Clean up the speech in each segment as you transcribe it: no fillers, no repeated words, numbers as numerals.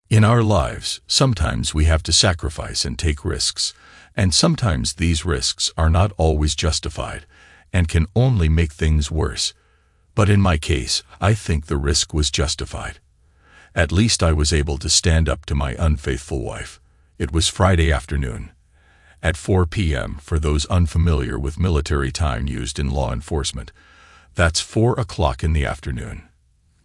In our lives, sometimes we have to sacrifice and take risks, and sometimes these risks are not always justified and can only make things worse. But in my case, I think the risk was justified. At least I was able to stand up to my unfaithful wife. It was Friday afternoon, at 4 p.m. for those unfamiliar with military time used in law enforcement. That's 4 o'clock in the afternoon.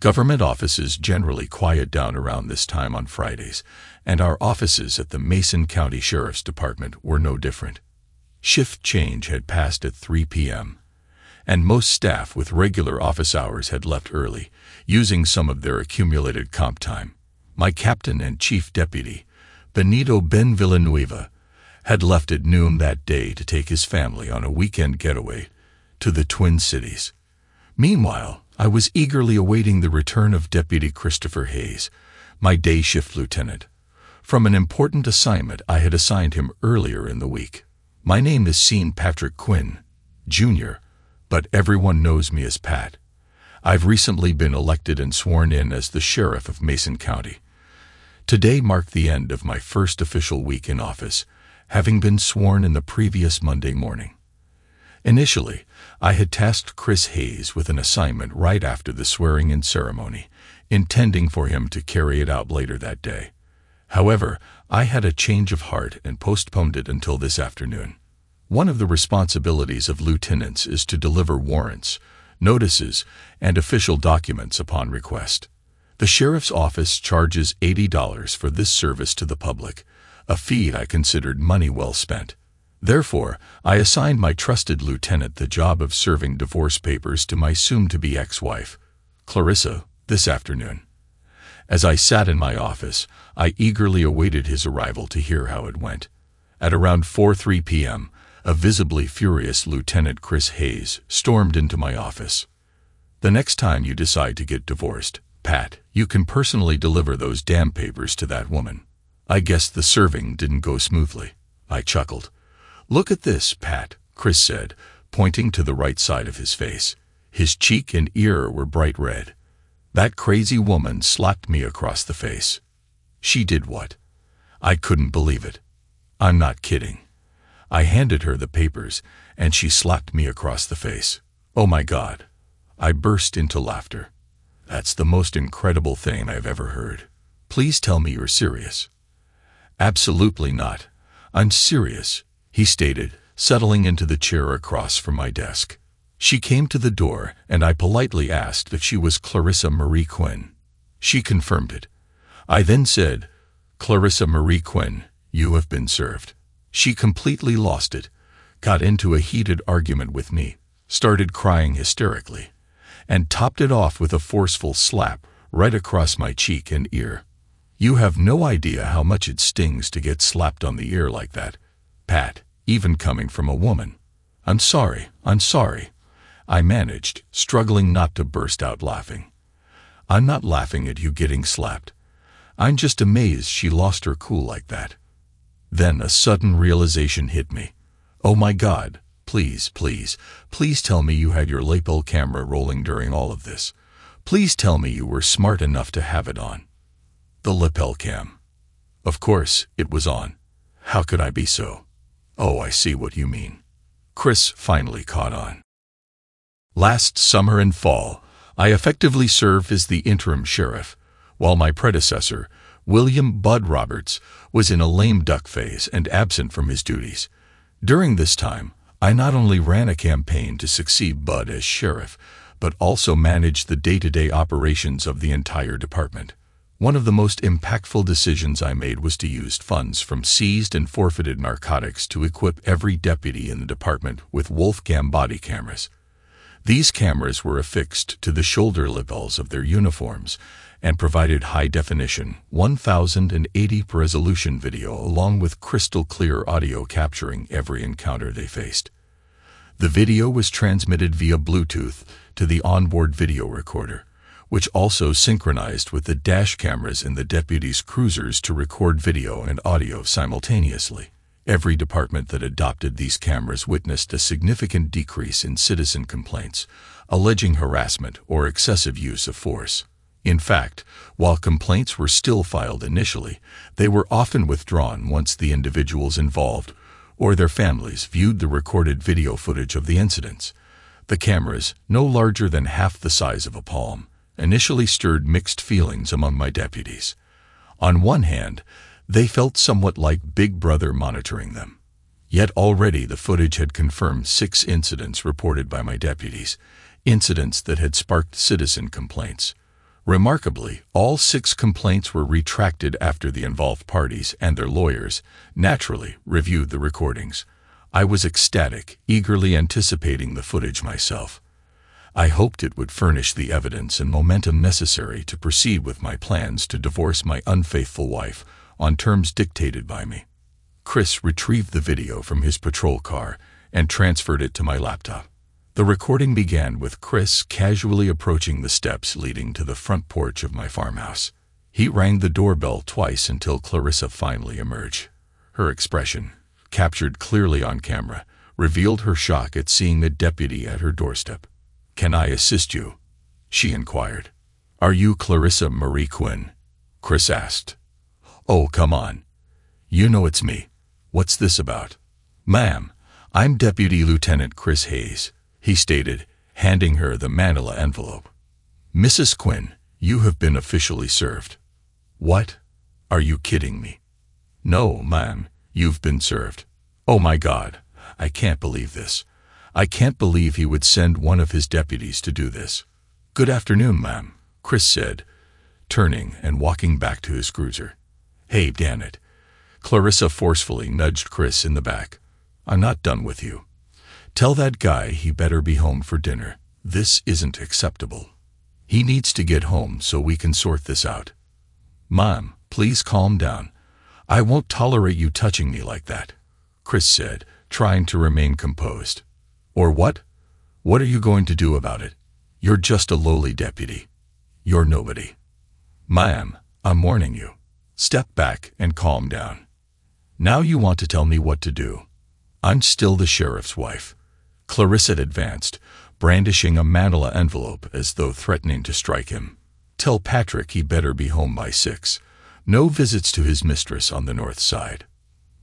Government offices generally quiet down around this time on Fridays, and our offices at the Mason County Sheriff's Department were no different. Shift change had passed at 3 p.m., and most staff with regular office hours had left early, using some of their accumulated comp time. My captain and chief deputy, Benito Ben Villanueva, had left at noon that day to take his family on a weekend getaway to the Twin Cities. Meanwhile, I was eagerly awaiting the return of Deputy Christopher Hayes, my day shift lieutenant, from an important assignment I had assigned him earlier in the week. My name is Sean Patrick Quinn, Jr., but everyone knows me as Pat. I've recently been elected and sworn in as the sheriff of Mason County. Today marked the end of my first official week in office, having been sworn in the previous Monday morning. Initially, I had tasked Chris Hayes with an assignment right after the swearing-in ceremony, intending for him to carry it out later that day. However, I had a change of heart and postponed it until this afternoon. One of the responsibilities of lieutenants is to deliver warrants, notices, and official documents upon request. The sheriff's office charges $80 for this service to the public, a fee I considered money well spent. Therefore, I assigned my trusted lieutenant the job of serving divorce papers to my soon-to-be ex-wife, Clarissa, this afternoon. As I sat in my office, I eagerly awaited his arrival to hear how it went. At around 4:03 p.m., a visibly furious Lieutenant Chris Hayes stormed into my office. "The next time you decide to get divorced, Pat, you can personally deliver those damn papers to that woman." I guess the serving didn't go smoothly. I chuckled. "Look at this, Pat," Chris said, pointing to the right side of his face. His cheek and ear were bright red. "That crazy woman slapped me across the face." "She did what?" I couldn't believe it. "I'm not kidding. I handed her the papers, and she slapped me across the face." "Oh my God." I burst into laughter. "That's the most incredible thing I've ever heard. Please tell me you're serious." "Absolutely not. I'm serious," he stated, settling into the chair across from my desk. She came to the door, and I politely asked if she was Clarissa Marie Quinn. She confirmed it. I then said, "Clarissa Marie Quinn, you have been served." She completely lost it, got into a heated argument with me, started crying hysterically, and topped it off with a forceful slap right across my cheek and ear. You have no idea how much it stings to get slapped on the ear like that, Pat, even coming from a woman. I'm sorry. I managed, struggling not to burst out laughing. "I'm not laughing at you getting slapped. I'm just amazed she lost her cool like that." Then a sudden realization hit me. "Oh my God, please tell me you had your lapel camera rolling during all of this. Please tell me you were smart enough to have it on." The lapel cam. Of course, it was on. How could I be so? "Oh, I see what you mean." Chris finally caught on. Last summer and fall, I effectively served as the interim sheriff, while my predecessor, William Bud Roberts, was in a lame duck phase and absent from his duties. During this time, I not only ran a campaign to succeed Bud as sheriff, but also managed the day-to-day operations of the entire department. One of the most impactful decisions I made was to use funds from seized and forfeited narcotics to equip every deputy in the department with Wolfcam body cameras. These cameras were affixed to the shoulder lapels of their uniforms and provided high-definition, 1080p resolution video along with crystal-clear audio capturing every encounter they faced. The video was transmitted via Bluetooth to the onboard video recorder, which also synchronized with the dash cameras in the deputies' cruisers to record video and audio simultaneously. Every department that adopted these cameras witnessed a significant decrease in citizen complaints, alleging harassment or excessive use of force. In fact, while complaints were still filed initially, they were often withdrawn once the individuals involved or their families viewed the recorded video footage of the incidents. The cameras, no larger than half the size of a palm, initially stirred mixed feelings among my deputies. On one hand, they felt somewhat like Big Brother monitoring them. Yet already the footage had confirmed 6 incidents reported by my deputies, incidents that had sparked citizen complaints. Remarkably, all 6 complaints were retracted after the involved parties and their lawyers, naturally, reviewed the recordings. I was ecstatic, eagerly anticipating the footage myself. I hoped it would furnish the evidence and momentum necessary to proceed with my plans to divorce my unfaithful wife on terms dictated by me. Chris retrieved the video from his patrol car and transferred it to my laptop. The recording began with Chris casually approaching the steps leading to the front porch of my farmhouse. He rang the doorbell twice until Clarissa finally emerged. Her expression, captured clearly on camera, revealed her shock at seeing the deputy at her doorstep. "Can I assist you?" she inquired. "Are you Clarissa Marie Quinn?" Chris asked. "Oh, come on. You know it's me. What's this about?" "Ma'am, I'm Deputy Lieutenant Chris Hayes," he stated, handing her the manila envelope. "Mrs. Quinn, you have been officially served." "What? Are you kidding me?" "No, ma'am, you've been served." "Oh my God, I can't believe this. I can't believe he would send one of his deputies to do this." "Good afternoon, ma'am," Chris said, turning and walking back to his cruiser. "Hey, damn it." Clarissa forcefully nudged Chris in the back. "I'm not done with you. Tell that guy he better be home for dinner. This isn't acceptable. He needs to get home so we can sort this out." "Mom, please calm down. I won't tolerate you touching me like that," Chris said, trying to remain composed. "Or what? What are you going to do about it? You're just a lowly deputy. You're nobody." "Ma'am, I'm warning you. Step back and calm down. Now you want to tell me what to do. I'm still the sheriff's wife." Clarissa advanced, brandishing a manila envelope as though threatening to strike him. "Tell Patrick he better be home by 6. No visits to his mistress on the north side."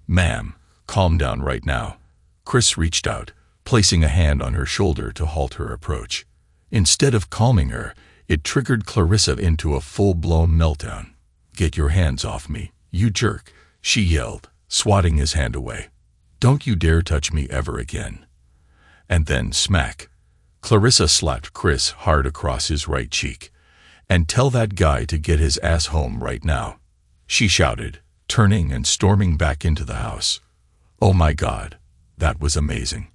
"Ma'am, calm down right now." Chris reached out, placing a hand on her shoulder to halt her approach. Instead of calming her, it triggered Clarissa into a full-blown meltdown. "Get your hands off me, you jerk," she yelled, swatting his hand away. "Don't you dare touch me ever again." And then smack. Clarissa slapped Chris hard across his right cheek. "And tell that guy to get his ass home right now," she shouted, turning and storming back into the house. "Oh my God, that was amazing,"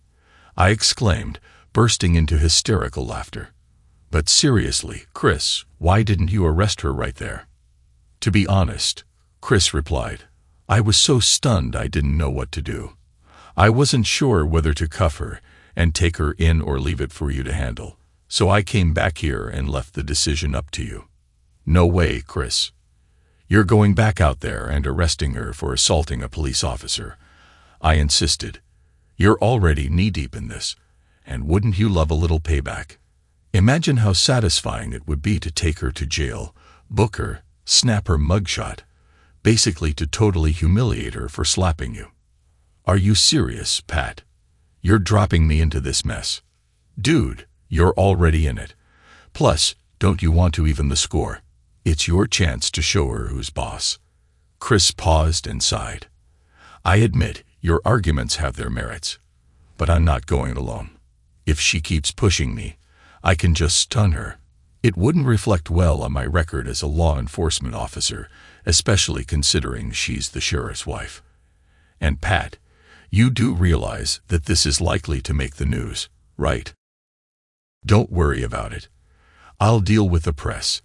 I exclaimed, bursting into hysterical laughter. "But seriously, Chris, why didn't you arrest her right there?" "To be honest," Chris replied, "I was so stunned I didn't know what to do. I wasn't sure whether to cuff her and take her in or leave it for you to handle, so I came back here and left the decision up to you." "No way, Chris. You're going back out there and arresting her for assaulting a police officer," I insisted. "You're already knee-deep in this, and wouldn't you love a little payback? Imagine how satisfying it would be to take her to jail, book her, snap her mugshot, basically to totally humiliate her for slapping you." "Are you serious, Pat? You're dropping me into this mess?" "Dude, you're already in it. Plus, don't you want to even the score? It's your chance to show her who's boss." Chris paused and sighed. "I admit, your arguments have their merits, but I'm not going alone. If she keeps pushing me, I can just stun her. It wouldn't reflect well on my record as a law enforcement officer, especially considering she's the sheriff's wife. And Pat, you do realize that this is likely to make the news, right?" "Don't worry about it. I'll deal with the press.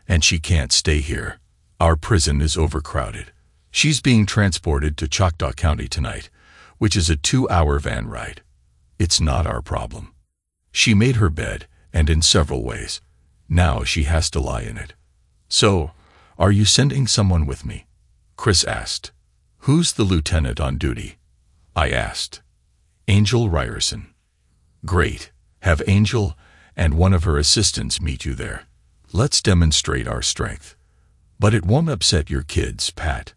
And she can't stay here. Our prison is overcrowded. She's being transported to Choctaw County tonight, which is a 2-hour van ride. It's not our problem. She made her bed, and in several ways. Now she has to lie in it." "So, are you sending someone with me?" Chris asked. "Who's the lieutenant on duty?" I asked. "Angel Ryerson." "Great. Have Angel and one of her assistants meet you there. Let's demonstrate our strength. But it won't upset your kids, Pat.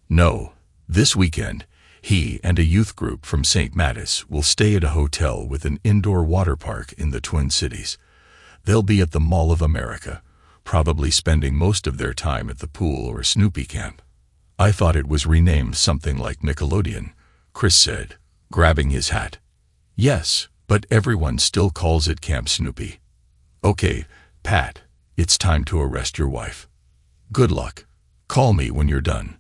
No, this weekend, he and a youth group from St. Mattis will stay at a hotel with an indoor water park in the Twin Cities. They'll be at the Mall of America, probably spending most of their time at the pool or Snoopy Camp. I thought it was renamed something like Nickelodeon, Chris said, grabbing his hat. Yes, but everyone still calls it Camp Snoopy. Okay, Pat, it's time to arrest your wife. Good luck. Call me when you're done.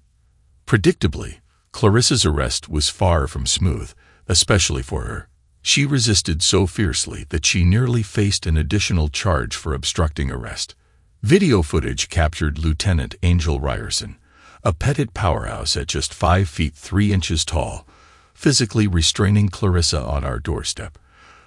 Predictably, Clarissa's arrest was far from smooth, especially for her. She resisted so fiercely that she nearly faced an additional charge for obstructing arrest. Video footage captured Lieutenant Angel Ryerson, a petite powerhouse at just 5 feet 3 inches tall, physically restraining Clarissa on our doorstep,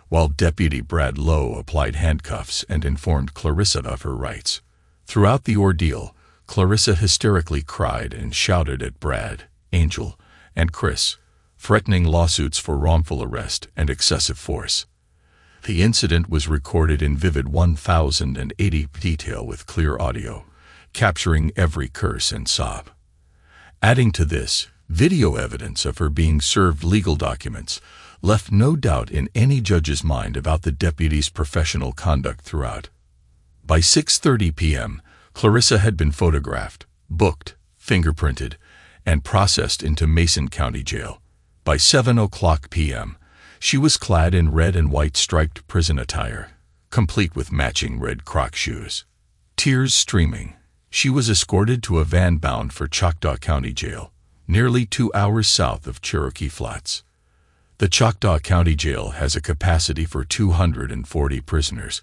while Deputy Brad Lowe applied handcuffs and informed Clarissa of her rights. Throughout the ordeal, Clarissa hysterically cried and shouted at Brad, Angel, and Chris, threatening lawsuits for wrongful arrest and excessive force. The incident was recorded in vivid 1080 detail with clear audio, capturing every curse and sob. Adding to this, video evidence of her being served legal documents left no doubt in any judge's mind about the deputy's professional conduct throughout. By 6:30 p.m., Clarissa had been photographed, booked, fingerprinted, and processed into Mason County Jail. By 7:00 p.m., she was clad in red and white striped prison attire, complete with matching red Croc shoes. Tears streaming, she was escorted to a van bound for Choctaw County Jail, nearly 2 hours south of Cherokee Flats. The Choctaw County Jail has a capacity for 240 prisoners,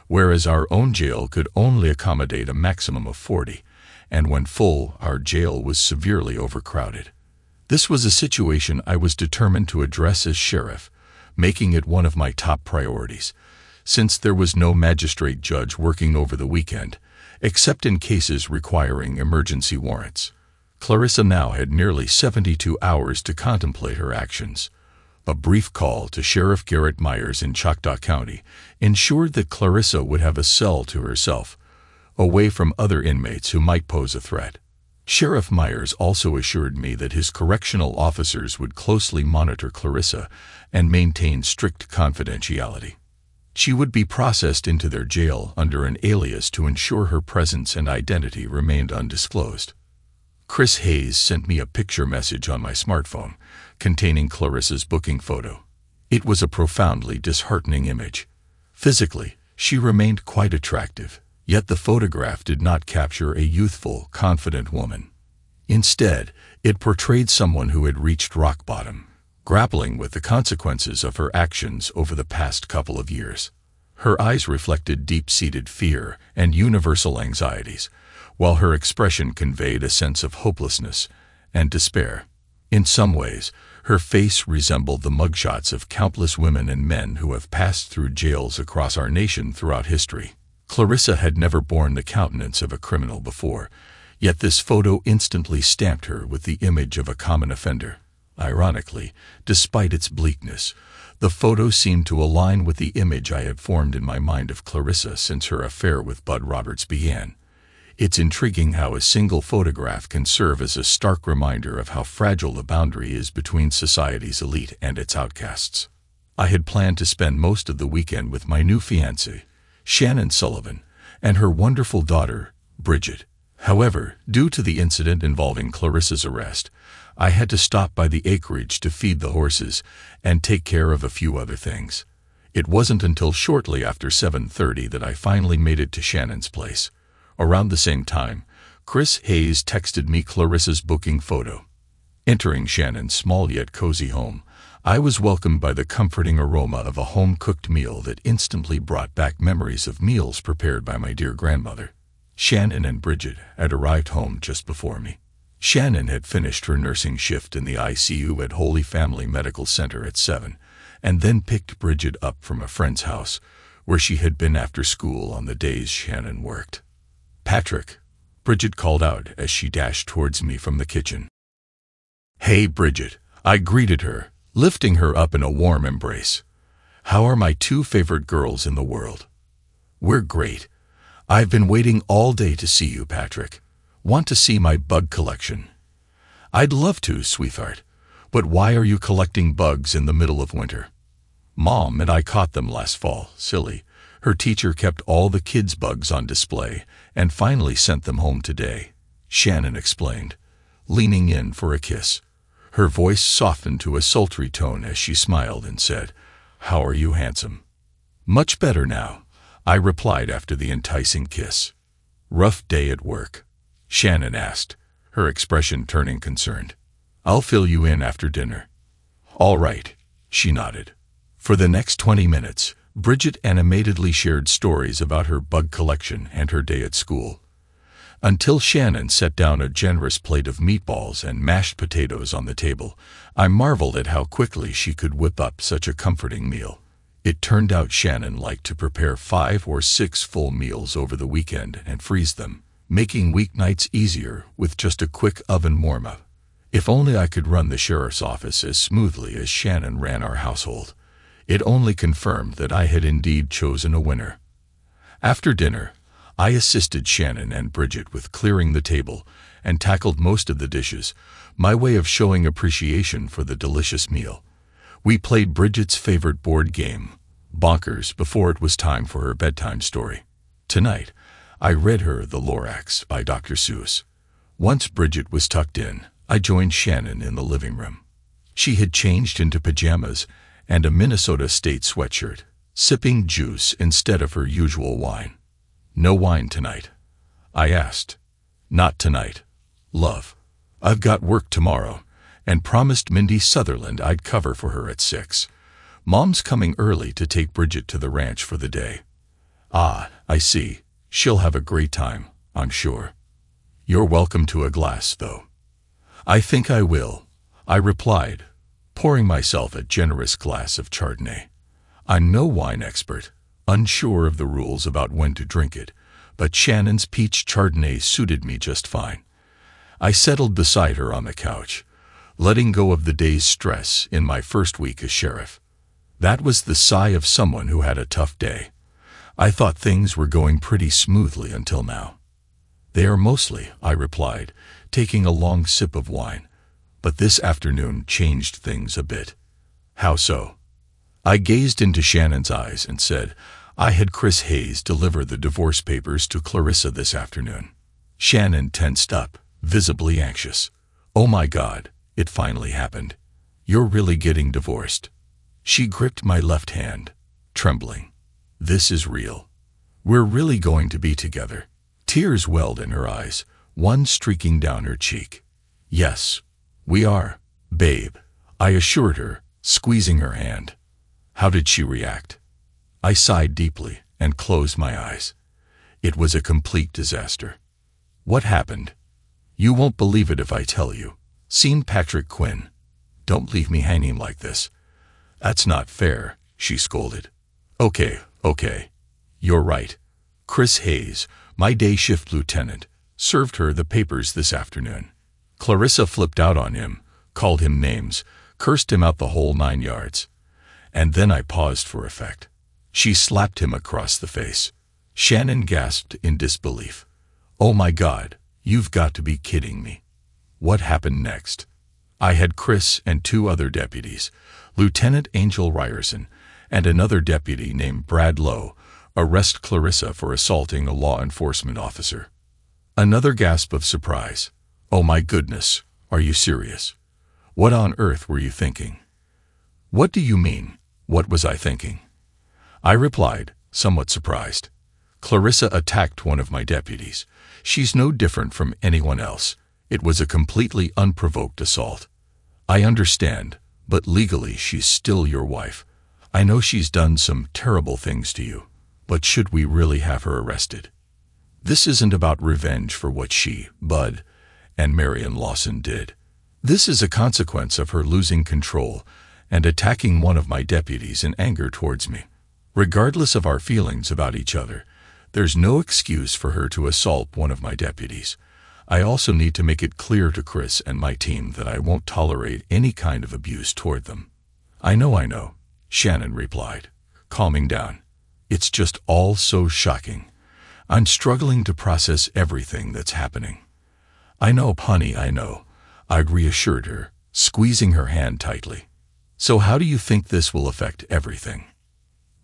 whereas our own jail could only accommodate a maximum of 40, and when full, our jail was severely overcrowded. This was a situation I was determined to address as sheriff, making it one of my top priorities, since there was no magistrate judge working over the weekend, except in cases requiring emergency warrants. Clarissa now had nearly 72 hours to contemplate her actions. A brief call to Sheriff Garrett Myers in Choctaw County ensured that Clarissa would have a cell to herself, away from other inmates who might pose a threat. Sheriff Myers also assured me that his correctional officers would closely monitor Clarissa and maintain strict confidentiality. She would be processed into their jail under an alias to ensure her presence and identity remained undisclosed. Chris Hayes sent me a picture message on my smartphone containing Clarissa's booking photo. It was a profoundly disheartening image. Physically, she remained quite attractive, yet the photograph did not capture a youthful, confident woman. Instead, it portrayed someone who had reached rock bottom, grappling with the consequences of her actions over the past couple of years. Her eyes reflected deep-seated fear and universal anxieties, while her expression conveyed a sense of hopelessness and despair. In some ways, her face resembled the mugshots of countless women and men who have passed through jails across our nation throughout history. Clarissa had never borne the countenance of a criminal before, yet this photo instantly stamped her with the image of a common offender. Ironically, despite its bleakness, the photo seemed to align with the image I had formed in my mind of Clarissa since her affair with Bud Roberts began. It's intriguing how a single photograph can serve as a stark reminder of how fragile the boundary is between society's elite and its outcasts. I had planned to spend most of the weekend with my new fiancée, Shannon Sullivan, and her wonderful daughter, Bridget. However, due to the incident involving Clarissa's arrest, I had to stop by the acreage to feed the horses and take care of a few other things. It wasn't until shortly after 7:30 that I finally made it to Shannon's place. Around the same time, Chris Hayes texted me Clarissa's booking photo. Entering Shannon's small yet cozy home, I was welcomed by the comforting aroma of a home-cooked meal that instantly brought back memories of meals prepared by my dear grandmother. Shannon and Bridget had arrived home just before me. Shannon had finished her nursing shift in the ICU at Holy Family Medical Center at 7, and then picked Bridget up from a friend's house, where she had been after school on the days Shannon worked. "Patrick," Bridget called out as she dashed towards me from the kitchen. "Hey, Bridget," I greeted her, lifting her up in a warm embrace. "How are my two favorite girls in the world?" "We're great. I've been waiting all day to see you, Patrick. Want to see my bug collection? I'd love to, sweetheart. But why are you collecting bugs in the middle of winter? Mom and I caught them last fall, silly. Her teacher kept all the kids' bugs on display and finally sent them home today, Shannon explained, leaning in for a kiss. Her voice softened to a sultry tone as she smiled and said, "How are you, handsome?" "Much better now," I replied after the enticing kiss. "Rough day at work?" Shannon asked, her expression turning concerned. "I'll fill you in after dinner." "All right," she nodded. For the next 20 minutes, Bridget animatedly shared stories about her bug collection and her day at school. Until Shannon set down a generous plate of meatballs and mashed potatoes on the table, I marveled at how quickly she could whip up such a comforting meal. It turned out Shannon liked to prepare 5 or 6 full meals over the weekend and freeze them, making weeknights easier with just a quick oven warm-up. If only I could run the sheriff's office as smoothly as Shannon ran our household. It only confirmed that I had indeed chosen a winner. After dinner, I assisted Shannon and Bridget with clearing the table and tackled most of the dishes, my way of showing appreciation for the delicious meal. We played Bridget's favorite board game, Bonkers, before it was time for her bedtime story. Tonight, I read her The Lorax by Dr. Seuss. Once Bridget was tucked in, I joined Shannon in the living room. She had changed into pajamas and a Minnesota State sweatshirt, sipping juice instead of her usual wine. "No wine tonight?" I asked. "Not tonight, love. I've got work tomorrow, and promised Mindy Sutherland I'd cover for her at 6. Mom's coming early to take Bridget to the ranch for the day." "Ah, I see. She'll have a great time, I'm sure." "You're welcome to a glass, though." "I think I will," I replied, pouring myself a generous glass of Chardonnay. I'm no wine expert, unsure of the rules about when to drink it, but Shannon's peach Chardonnay suited me just fine. I settled beside her on the couch, letting go of the day's stress in my first week as sheriff. That was the sigh of someone who had a tough day. I thought things were going pretty smoothly until now. "They are mostly," I replied, taking a long sip of wine. "But this afternoon changed things a bit." "How so?" I gazed into Shannon's eyes and said, "I had Chris Hayes deliver the divorce papers to Clarissa this afternoon." Shannon tensed up, visibly anxious. "Oh my God, it finally happened. You're really getting divorced." She gripped my left hand, trembling. "This is real. We're really going to be together." Tears welled in her eyes, one streaking down her cheek. "Yes, we are, babe," I assured her, squeezing her hand. How did she react? I sighed deeply and closed my eyes. It was a complete disaster. "What happened?" "You won't believe it if I tell you. Seen Patrick Quinn. Don't leave me hanging like this." "That's not fair," she scolded. Okay. You're right. Chris Hayes, my day shift lieutenant, served her the papers this afternoon. Clarissa flipped out on him, called him names, cursed him out the whole 9 yards. And then I paused for effect. She slapped him across the face. Shannon gasped in disbelief. "Oh my God, you've got to be kidding me." What happened next? I had Chris and 2 other deputies, Lieutenant Angel Ryerson and another deputy named Brad Lowe, arrest Clarissa for assaulting a law enforcement officer. Another gasp of surprise. "Oh my goodness, are you serious? What on earth were you thinking?" "What do you mean, what was I thinking?" I replied, somewhat surprised. "Clarissa attacked one of my deputies. She's no different from anyone else. It was a completely unprovoked assault. I understand, but legally she's still your wife. I know she's done some terrible things to you, but should we really have her arrested? This isn't about revenge for what she, Bud, and Marion Lawson did. This is a consequence of her losing control and attacking one of my deputies in anger towards me. Regardless of our feelings about each other, there's no excuse for her to assault one of my deputies. I also need to make it clear to Chris and my team that I won't tolerate any kind of abuse toward them." I know, Shannon replied, calming down. "It's just all so shocking. I'm struggling to process everything that's happening. I know, honey, I know, I reassured her, squeezing her hand tightly. So how do you think this will affect everything?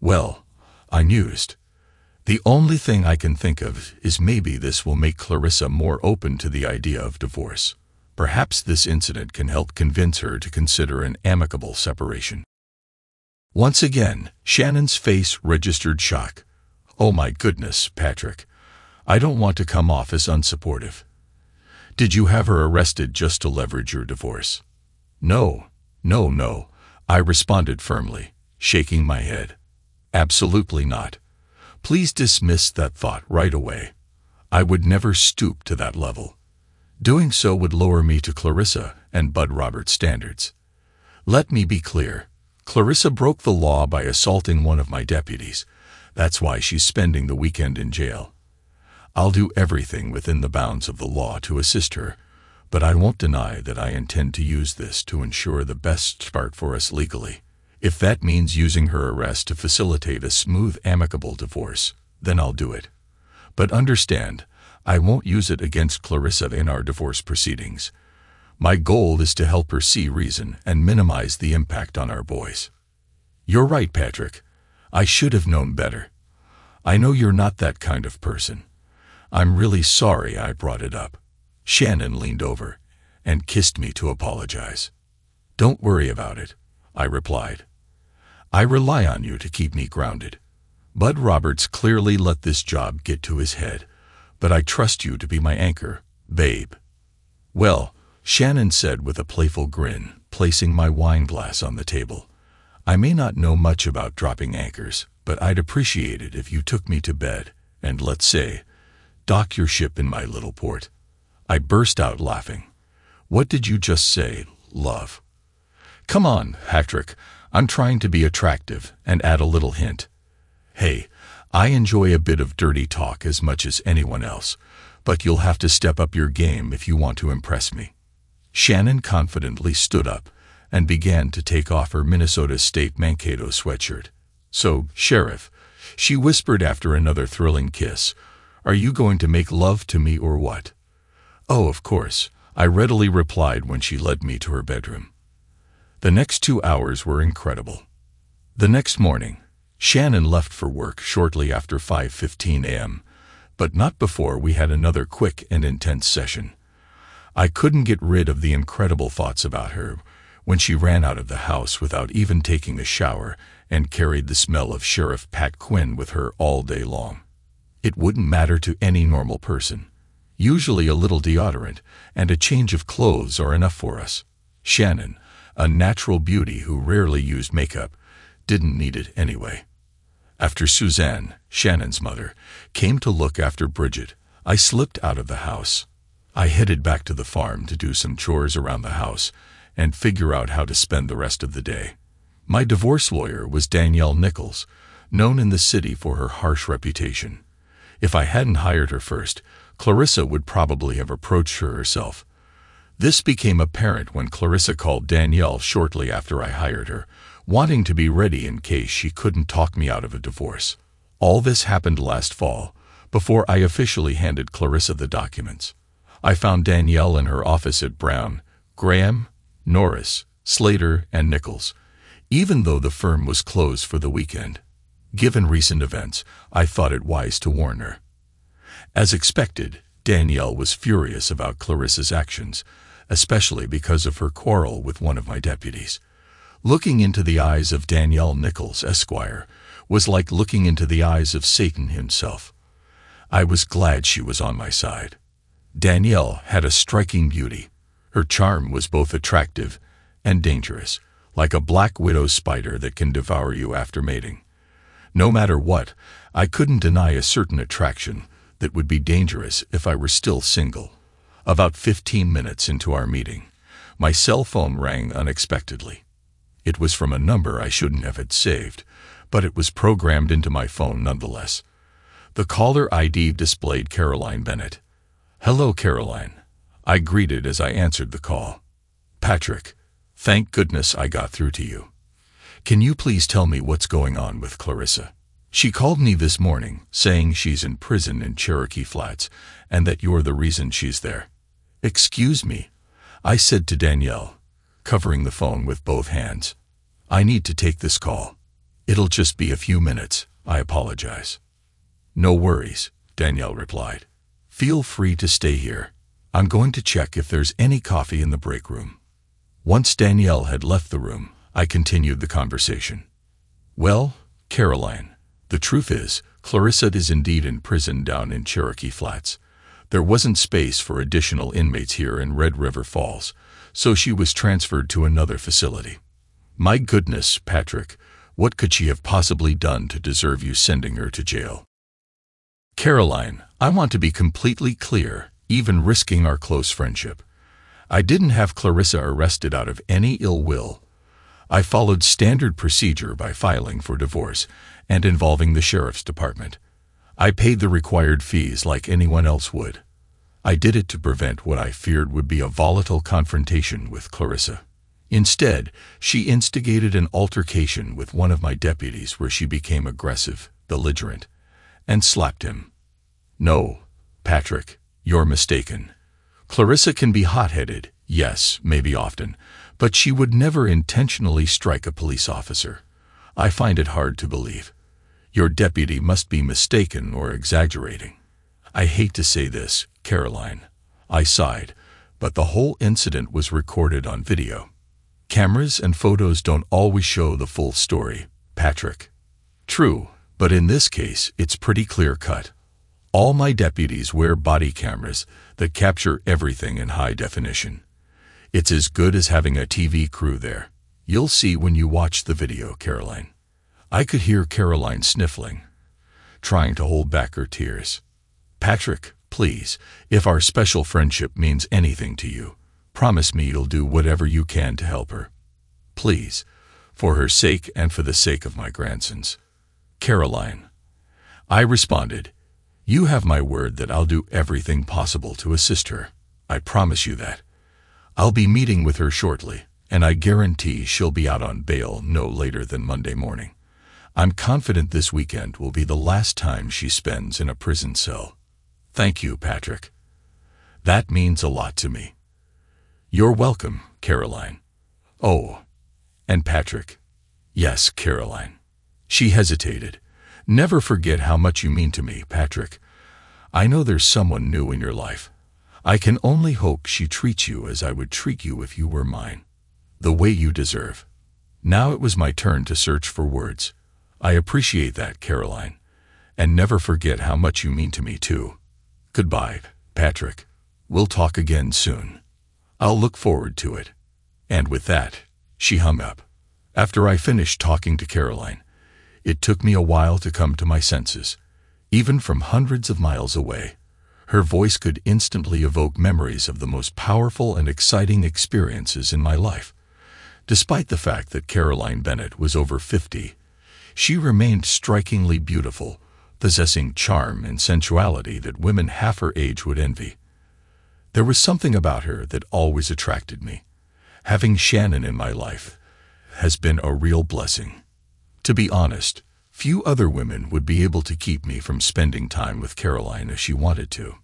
Well, I mused. The only thing I can think of is maybe this will make Clarissa more open to the idea of divorce. Perhaps this incident can help convince her to consider an amicable separation. Once again, Shannon's face registered shock. Oh my goodness, Patrick. I don't want to come off as unsupportive. Did you have her arrested just to leverage your divorce? No, I responded firmly, shaking my head. Absolutely not. Please dismiss that thought right away. I would never stoop to that level. Doing so would lower me to Clarissa and Bud Roberts' standards. Let me be clear. Clarissa broke the law by assaulting one of my deputies. That's why she's spending the weekend in jail. I'll do everything within the bounds of the law to assist her, but I won't deny that I intend to use this to ensure the best start for us legally. If that means using her arrest to facilitate a smooth, amicable divorce, then I'll do it. But understand, I won't use it against Clarissa in our divorce proceedings. My goal is to help her see reason and minimize the impact on our boys. You're right, Patrick. I should have known better. I know you're not that kind of person. I'm really sorry I brought it up. Shannon leaned over and kissed me to apologize. Don't worry about it, I replied. I rely on you to keep me grounded. Bud Roberts clearly let this job get to his head, but I trust you to be my anchor, babe. Well, Shannon said with a playful grin, placing my wine glass on the table. I may not know much about dropping anchors, but I'd appreciate it if you took me to bed and, let's say, dock your ship in my little port. I burst out laughing. What did you just say, love? Come on, Patrick. I'm trying to be attractive and add a little hint. Hey, I enjoy a bit of dirty talk as much as anyone else, but you'll have to step up your game if you want to impress me. Shannon confidently stood up and began to take off her Minnesota State Mankato sweatshirt. So, Sheriff, she whispered after another thrilling kiss, are you going to make love to me or what? Oh, of course, I readily replied when she led me to her bedroom. The next 2 hours were incredible. The next morning, Shannon left for work shortly after 5:15 a.m., but not before we had another quick and intense session. I couldn't get rid of the incredible thoughts about her when she ran out of the house without even taking a shower and carried the smell of Sheriff Pat Quinn with her all day long. It wouldn't matter to any normal person. Usually a little deodorant and a change of clothes are enough for us. Shannon, a natural beauty who rarely used makeup, didn't need it anyway. After Suzanne, Shannon's mother, came to look after Bridget, I slipped out of the house. I headed back to the farm to do some chores around the house and figure out how to spend the rest of the day. My divorce lawyer was Danielle Nichols, known in the city for her harsh reputation. If I hadn't hired her first, Clarissa would probably have approached her herself. This became apparent when Clarissa called Danielle shortly after I hired her, wanting to be ready in case she couldn't talk me out of a divorce. All this happened last fall, before I officially handed Clarissa the documents. I found Danielle in her office at Brown, Graham, Norris, Slater, and Nichols, even though the firm was closed for the weekend. Given recent events, I thought it wise to warn her. As expected, Danielle was furious about Clarissa's actions, especially because of her quarrel with one of my deputies. Looking into the eyes of Danielle Nichols, Esquire, was like looking into the eyes of Satan himself. I was glad she was on my side. Danielle had a striking beauty. Her charm was both attractive and dangerous, like a black widow spider that can devour you after mating. No matter what, I couldn't deny a certain attraction that would be dangerous if I were still single. About 15 minutes into our meeting, my cell phone rang unexpectedly. It was from a number I shouldn't have had saved, but it was programmed into my phone nonetheless. The caller ID displayed Caroline Bennett. Hello, Caroline, I greeted as I answered the call. Patrick, thank goodness I got through to you. Can you please tell me what's going on with Clarissa? She called me this morning, saying she's in prison in Cherokee Flats, and that you're the reason she's there." "Excuse me," I said to Danielle, covering the phone with both hands. "I need to take this call. It'll just be a few minutes. I apologize." "No worries," Danielle replied. "Feel free to stay here. I'm going to check if there's any coffee in the break room." Once Danielle had left the room, I continued the conversation. "Well, Caroline, the truth is, Clarissa is indeed in prison down in Cherokee Flats. There wasn't space for additional inmates here in Red River Falls, so she was transferred to another facility. My goodness, Patrick, what could she have possibly done to deserve you sending her to jail?" "Caroline, I want to be completely clear, even risking our close friendship. I didn't have Clarissa arrested out of any ill will. I followed standard procedure by filing for divorce and involving the sheriff's department. I paid the required fees like anyone else would. I did it to prevent what I feared would be a volatile confrontation with Clarissa. Instead, she instigated an altercation with one of my deputies where she became aggressive, belligerent, and slapped him. No, Patrick, you're mistaken. Clarissa can be hot-headed, yes, maybe often, but she would never intentionally strike a police officer. I find it hard to believe. Your deputy must be mistaken or exaggerating. I hate to say this, Caroline," I sighed, "but the whole incident was recorded on video. Cameras and photos don't always show the full story, Patrick." "True, but in this case, it's pretty clear-cut. All my deputies wear body cameras that capture everything in high definition. It's as good as having a TV crew there. You'll see when you watch the video, Caroline." I could hear Caroline sniffling, trying to hold back her tears. "Patrick, please, if our special friendship means anything to you, promise me you'll do whatever you can to help her. Please, for her sake and for the sake of my grandsons." "Caroline," I responded, "you have my word that I'll do everything possible to assist her. I promise you that. I'll be meeting with her shortly, and I guarantee she'll be out on bail no later than Monday morning. I'm confident this weekend will be the last time she spends in a prison cell." "Thank you, Patrick. That means a lot to me." "You're welcome, Caroline." "Oh, and Patrick." "Yes, Caroline." She hesitated. "Never forget how much you mean to me, Patrick. I know there's someone new in your life. I can only hope she treats you as I would treat you if you were mine. The way you deserve." Now it was my turn to search for words. "I appreciate that, Caroline. And never forget how much you mean to me, too. Goodbye, Patrick. We'll talk again soon. I'll look forward to it." And with that, she hung up. After I finished talking to Caroline, it took me a while to come to my senses. Even from hundreds of miles away, her voice could instantly evoke memories of the most powerful and exciting experiences in my life. Despite the fact that Caroline Bennett was over 50, she remained strikingly beautiful, possessing charm and sensuality that women half her age would envy. There was something about her that always attracted me. Having Shannon in my life has been a real blessing. To be honest, few other women would be able to keep me from spending time with Caroline as she wanted to.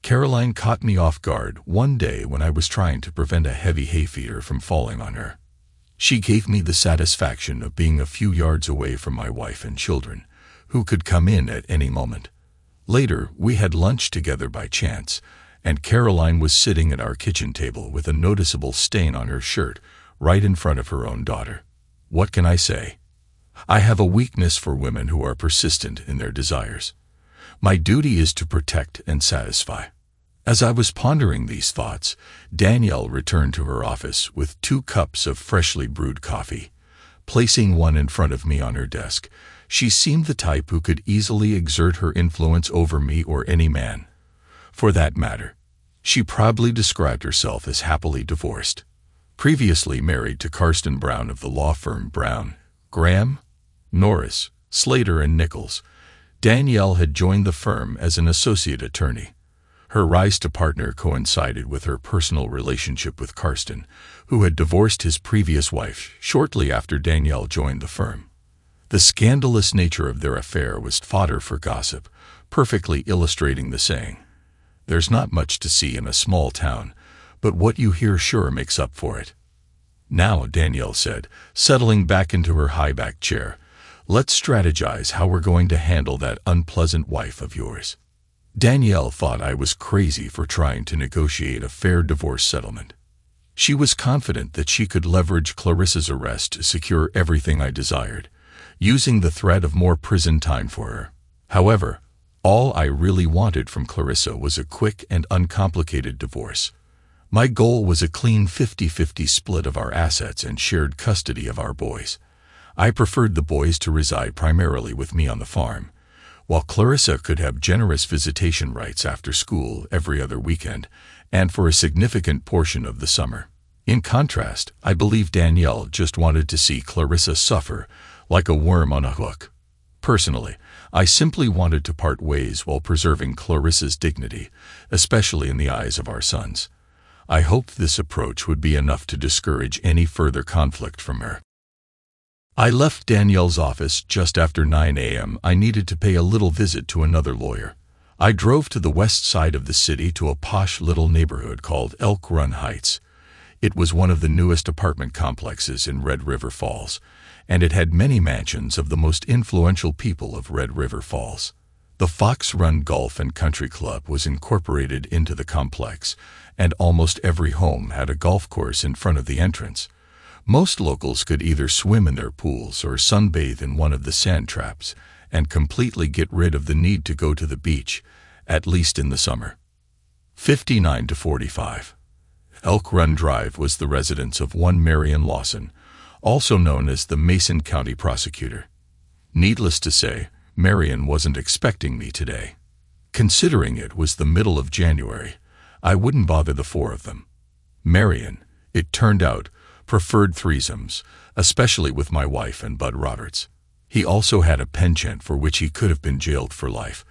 Caroline caught me off guard one day when I was trying to prevent a heavy hay feeder from falling on her. She gave me the satisfaction of being a few yards away from my wife and children, who could come in at any moment. Later, we had lunch together by chance, and Caroline was sitting at our kitchen table with a noticeable stain on her shirt right in front of her own daughter. What can I say? I have a weakness for women who are persistent in their desires. My duty is to protect and satisfy. As I was pondering these thoughts, Danielle returned to her office with 2 cups of freshly brewed coffee. Placing one in front of me on her desk, she seemed the type who could easily exert her influence over me or any man. For that matter, she proudly described herself as happily divorced. Previously married to Karsten Brown of the law firm Brown, Graham, Norris, Slater and Nichols, Danielle had joined the firm as an associate attorney. Her rise to partner coincided with her personal relationship with Karsten, who had divorced his previous wife shortly after Danielle joined the firm. The scandalous nature of their affair was fodder for gossip, perfectly illustrating the saying, "There's not much to see in a small town, but what you hear sure makes up for it." "Now," Danielle said, settling back into her high-backed chair, "let's strategize how we're going to handle that unpleasant wife of yours." Danielle thought I was crazy for trying to negotiate a fair divorce settlement. She was confident that she could leverage Clarissa's arrest to secure everything I desired, using the threat of more prison time for her. However, all I really wanted from Clarissa was a quick and uncomplicated divorce. My goal was a clean 50-50 split of our assets and shared custody of our boys. I preferred the boys to reside primarily with me on the farm, while Clarissa could have generous visitation rights after school every other weekend and for a significant portion of the summer. In contrast, I believe Danielle just wanted to see Clarissa suffer like a worm on a hook. Personally, I simply wanted to part ways while preserving Clarissa's dignity, especially in the eyes of our sons. I hoped this approach would be enough to discourage any further conflict from her. I left Danielle's office just after 9 a.m. I needed to pay a little visit to another lawyer. I drove to the west side of the city to a posh little neighborhood called Elk Run Heights. It was one of the newest apartment complexes in Red River Falls, and it had many mansions of the most influential people of Red River Falls. The Fox Run Golf and Country Club was incorporated into the complex, and almost every home had a golf course in front of the entrance. Most locals could either swim in their pools or sunbathe in one of the sand traps and completely get rid of the need to go to the beach, at least in the summer. 59 to 45. Elk Run Drive was the residence of one Marion Lawson, also known as the Mason County prosecutor. Needless to say, Marion wasn't expecting me today. Considering it was the middle of January, I wouldn't bother the four of them. Marion, it turned out, preferred threesomes, especially with my wife and Bud Roberts. He also had a penchant for which he could have been jailed for life,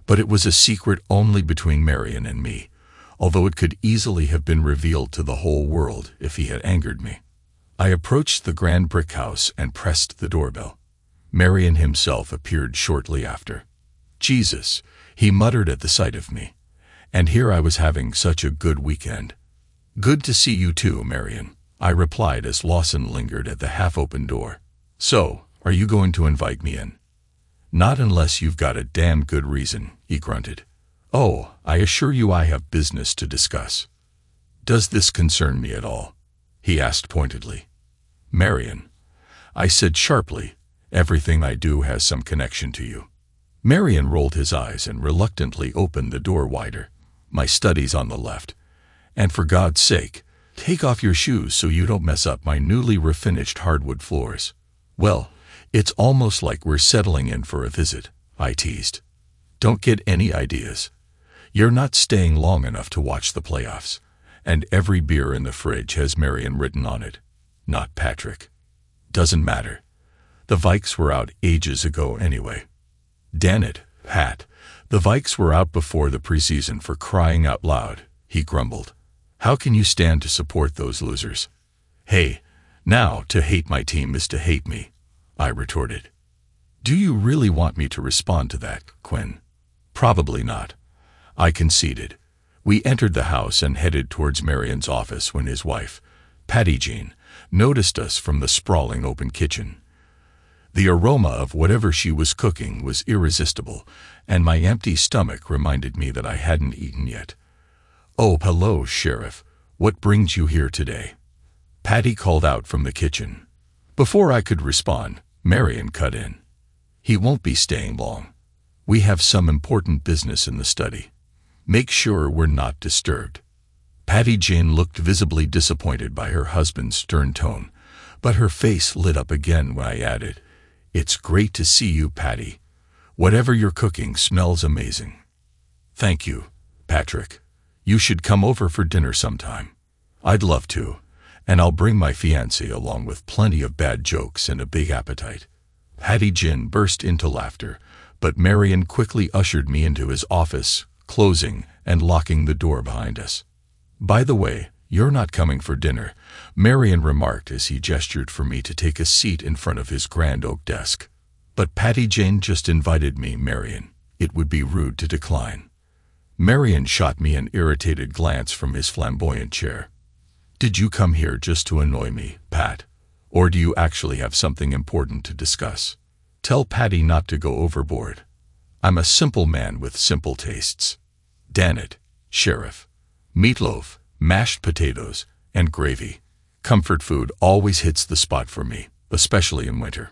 but it was a secret only between Marion and me, although it could easily have been revealed to the whole world if he had angered me. I approached the grand brick house and pressed the doorbell. Marion himself appeared shortly after. "Jesus," he muttered at the sight of me. And here I was having such a good weekend. "Good to see you too, Marion," I replied as Lawson lingered at the half-open door. "So, are you going to invite me in?" "Not unless you've got a damn good reason," he grunted. "Oh, I assure you I have business to discuss." "Does this concern me at all?" he asked pointedly. "Marion," I said sharply, "everything I do has some connection to you." Marion rolled his eyes and reluctantly opened the door wider. "My study's on the left. And for God's sake, take off your shoes so you don't mess up my newly refinished hardwood floors." "Well, it's almost like we're settling in for a visit," I teased. "Don't get any ideas. You're not staying long enough to watch the playoffs, and every beer in the fridge has Marion written on it, not Patrick. Doesn't matter. The Vikes were out ages ago anyway." "Damn it, Pat. The Vikes were out before the preseason, for crying out loud," he grumbled. "How can you stand to support those losers?" "Hey, now to hate my team is to hate me," I retorted. "Do you really want me to respond to that, Quinn?" "Probably not," I conceded. We entered the house and headed towards Marion's office when his wife, Patty Jean, noticed us from the sprawling open kitchen. The aroma of whatever she was cooking was irresistible, and my empty stomach reminded me that I hadn't eaten yet. "Oh, hello, Sheriff. What brings you here today?" Patty called out from the kitchen. Before I could respond, Marion cut in. "He won't be staying long. We have some important business in the study. Make sure we're not disturbed." Patty Jane looked visibly disappointed by her husband's stern tone, but her face lit up again when I added, "It's great to see you, Patty. Whatever you're cooking smells amazing." "Thank you, Patrick. You should come over for dinner sometime." "I'd love to, and I'll bring my fiancé along with plenty of bad jokes and a big appetite." Patty Jin burst into laughter, but Marion quickly ushered me into his office, closing and locking the door behind us. "By the way, you're not coming for dinner," Marion remarked as he gestured for me to take a seat in front of his grand oak desk. But Patty Jane just invited me, Marion. It would be rude to decline. Marion shot me an irritated glance from his flamboyant chair. Did you come here just to annoy me, Pat? Or do you actually have something important to discuss? Tell Patty not to go overboard. I'm a simple man with simple tastes. Damn it, Sheriff. Meatloaf, mashed potatoes, and gravy. Comfort food always hits the spot for me, especially in winter.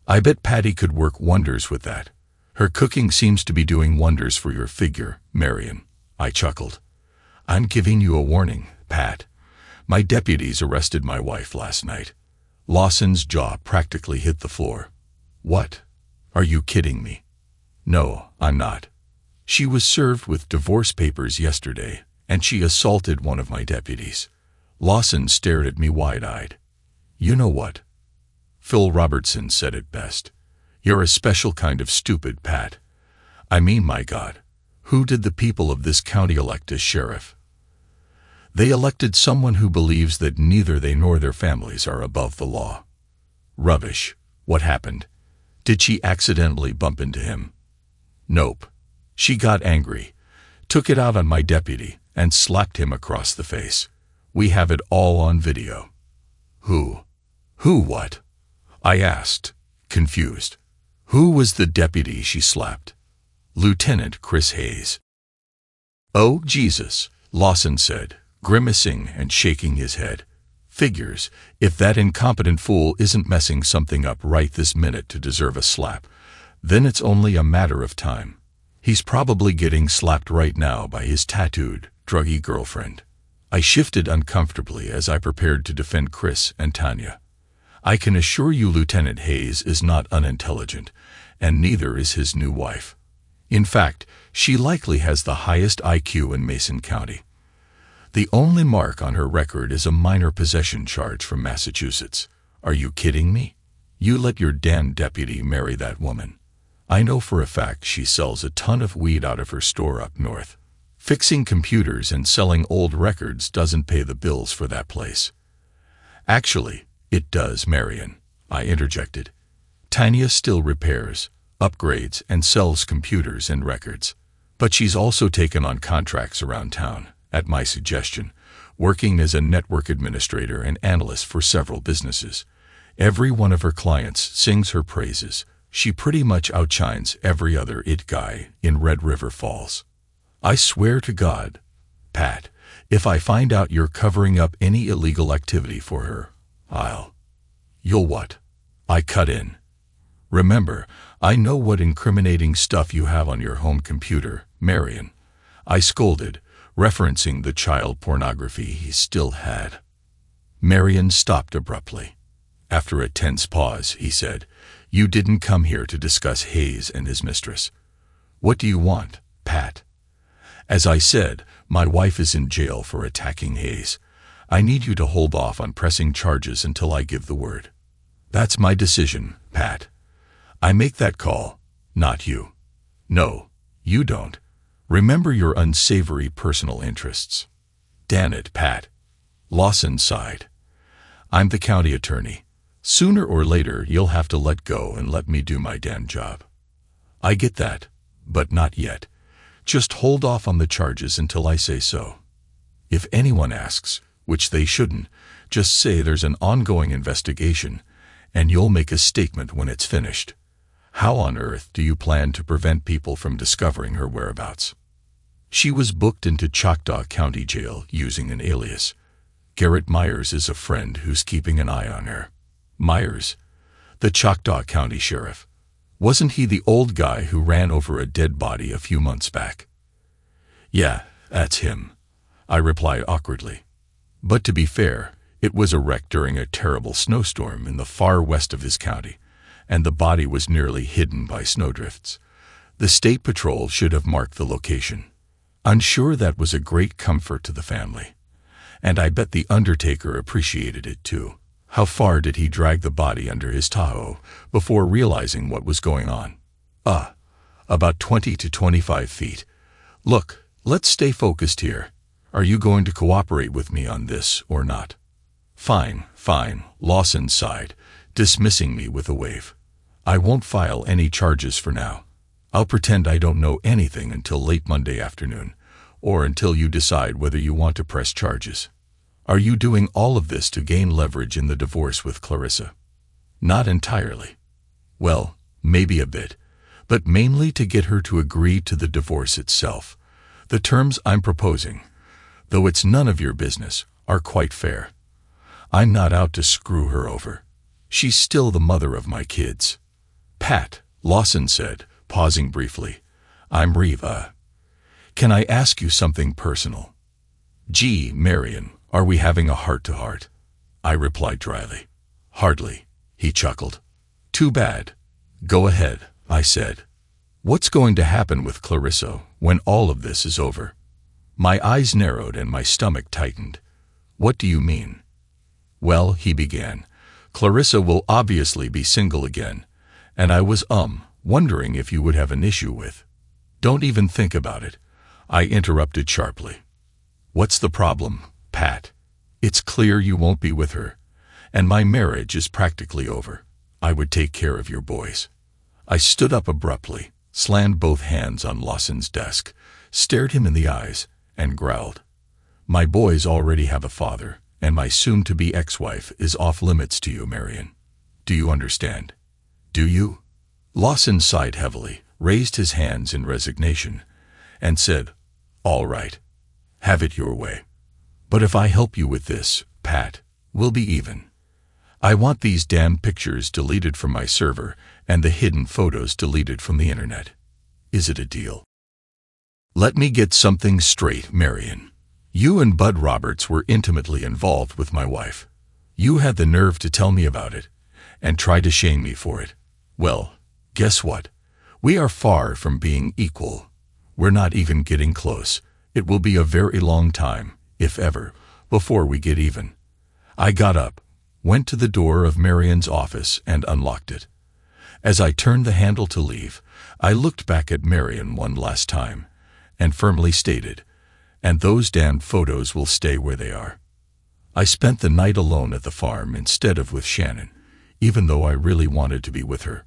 I bet Patty could work wonders with that. Her cooking seems to be doing wonders for your figure, Marion. I chuckled. I'm giving you a warning, Pat. My deputies arrested my wife last night. Lawson's jaw practically hit the floor. What? Are you kidding me? No, I'm not. She was served with divorce papers yesterday, and she assaulted one of my deputies. Lawson stared at me wide-eyed. You know what? Phil Robertson said it best. You're a special kind of stupid, Pat. I mean, my God, who did the people of this county elect as sheriff? They elected someone who believes that neither they nor their families are above the law. Rubbish. What happened? Did she accidentally bump into him? Nope. She got angry, took it out on my deputy, and slapped him across the face. We have it all on video. Who? Who what? I asked, confused. Who was the deputy she slapped? Lieutenant Chris Hayes. Oh, Jesus, Lawson said, grimacing and shaking his head. Figures, if that incompetent fool isn't messing something up right this minute to deserve a slap, then it's only a matter of time. He's probably getting slapped right now by his tattooed, druggy girlfriend. I shifted uncomfortably as I prepared to defend Chris and Tanya. I can assure you Lieutenant Hayes is not unintelligent, and neither is his new wife. In fact, she likely has the highest IQ in Mason County. The only mark on her record is a minor possession charge from Massachusetts. Are you kidding me? You let your damn deputy marry that woman. I know for a fact she sells a ton of weed out of her store up north. Fixing computers and selling old records doesn't pay the bills for that place. Actually, it does, Marion, I interjected. Tanya still repairs, upgrades, and sells computers and records. But she's also taken on contracts around town, at my suggestion, working as a network administrator and analyst for several businesses. Every one of her clients sings her praises. She pretty much outshines every other it guy in Red River Falls. I swear to God, Pat, if I find out you're covering up any illegal activity for her, You'll what? I cut in. Remember, I know what incriminating stuff you have on your home computer, Marion. I scolded, referencing the child pornography he still had. Marion stopped abruptly. After a tense pause, he said, You didn't come here to discuss Hayes and his mistress. What do you want, Pat? As I said, my wife is in jail for attacking Hayes. I need you to hold off on pressing charges until I give the word. That's my decision, Pat. I make that call, not you. No, you don't. Remember your unsavory personal interests. Damn it, Pat. Lawson sighed. I'm the county attorney. Sooner or later, you'll have to let go and let me do my damn job. I get that, but not yet. Just hold off on the charges until I say so. If anyone asks, which they shouldn't, just say there's an ongoing investigation, and you'll make a statement when it's finished. How on earth do you plan to prevent people from discovering her whereabouts? She was booked into Choctaw County Jail using an alias. Garrett Myers is a friend who's keeping an eye on her. Myers, the Choctaw County Sheriff. Wasn't he the old guy who ran over a dead body a few months back? Yeah, that's him, I replied awkwardly. But to be fair, it was a wreck during a terrible snowstorm in the far west of his county, and the body was nearly hidden by snowdrifts. The state patrol should have marked the location. I'm sure that was a great comfort to the family. And I bet the undertaker appreciated it too. How far did he drag the body under his Tahoe before realizing what was going on? About 20 to 25 feet. Look, let's stay focused here. Are you going to cooperate with me on this or not? Fine, Lawson sighed, dismissing me with a wave. I won't file any charges for now. I'll pretend I don't know anything until late Monday afternoon, or until you decide whether you want to press charges. Are you doing all of this to gain leverage in the divorce with Clarissa? Not entirely. Well, maybe a bit, but mainly to get her to agree to the divorce itself. The terms I'm proposing, though it's none of your business, are quite fair. I'm not out to screw her over. She's still the mother of my kids. Pat, Lawson said, pausing briefly. I'm Reva. Can I ask you something personal? Gee, Marion, are we having a heart-to-heart? I replied dryly. Hardly, he chuckled. Too bad. Go ahead, I said. What's going to happen with Clarissa when all of this is over? My eyes narrowed and my stomach tightened. What do you mean? Well, he began, Clarissa will obviously be single again, and I was wondering if you would have an issue with. Don't even think about it, I interrupted sharply. What's the problem, Pat? It's clear you won't be with her, and my marriage is practically over. I would take care of your boys. I stood up abruptly, slammed both hands on Lawson's desk, stared him in the eyes, and growled. My boys already have a father, and my soon-to-be ex-wife is off-limits to you, Marion. Do you understand? Do you? Lawson sighed heavily, raised his hands in resignation, and said, All right. Have it your way. But if I help you with this, Pat, we'll be even. I want these damn pictures deleted from my server and the hidden photos deleted from the internet. Is it a deal? Let me get something straight, Marion. You and Bud Roberts were intimately involved with my wife. You had the nerve to tell me about it and try to shame me for it. Well, guess what? We are far from being equal. We're not even getting close. It will be a very long time, if ever, before we get even. I got up, went to the door of Marion's office and unlocked it. As I turned the handle to leave, I looked back at Marion one last time and firmly stated, and those damned photos will stay where they are. I spent the night alone at the farm instead of with Shannon, even though I really wanted to be with her.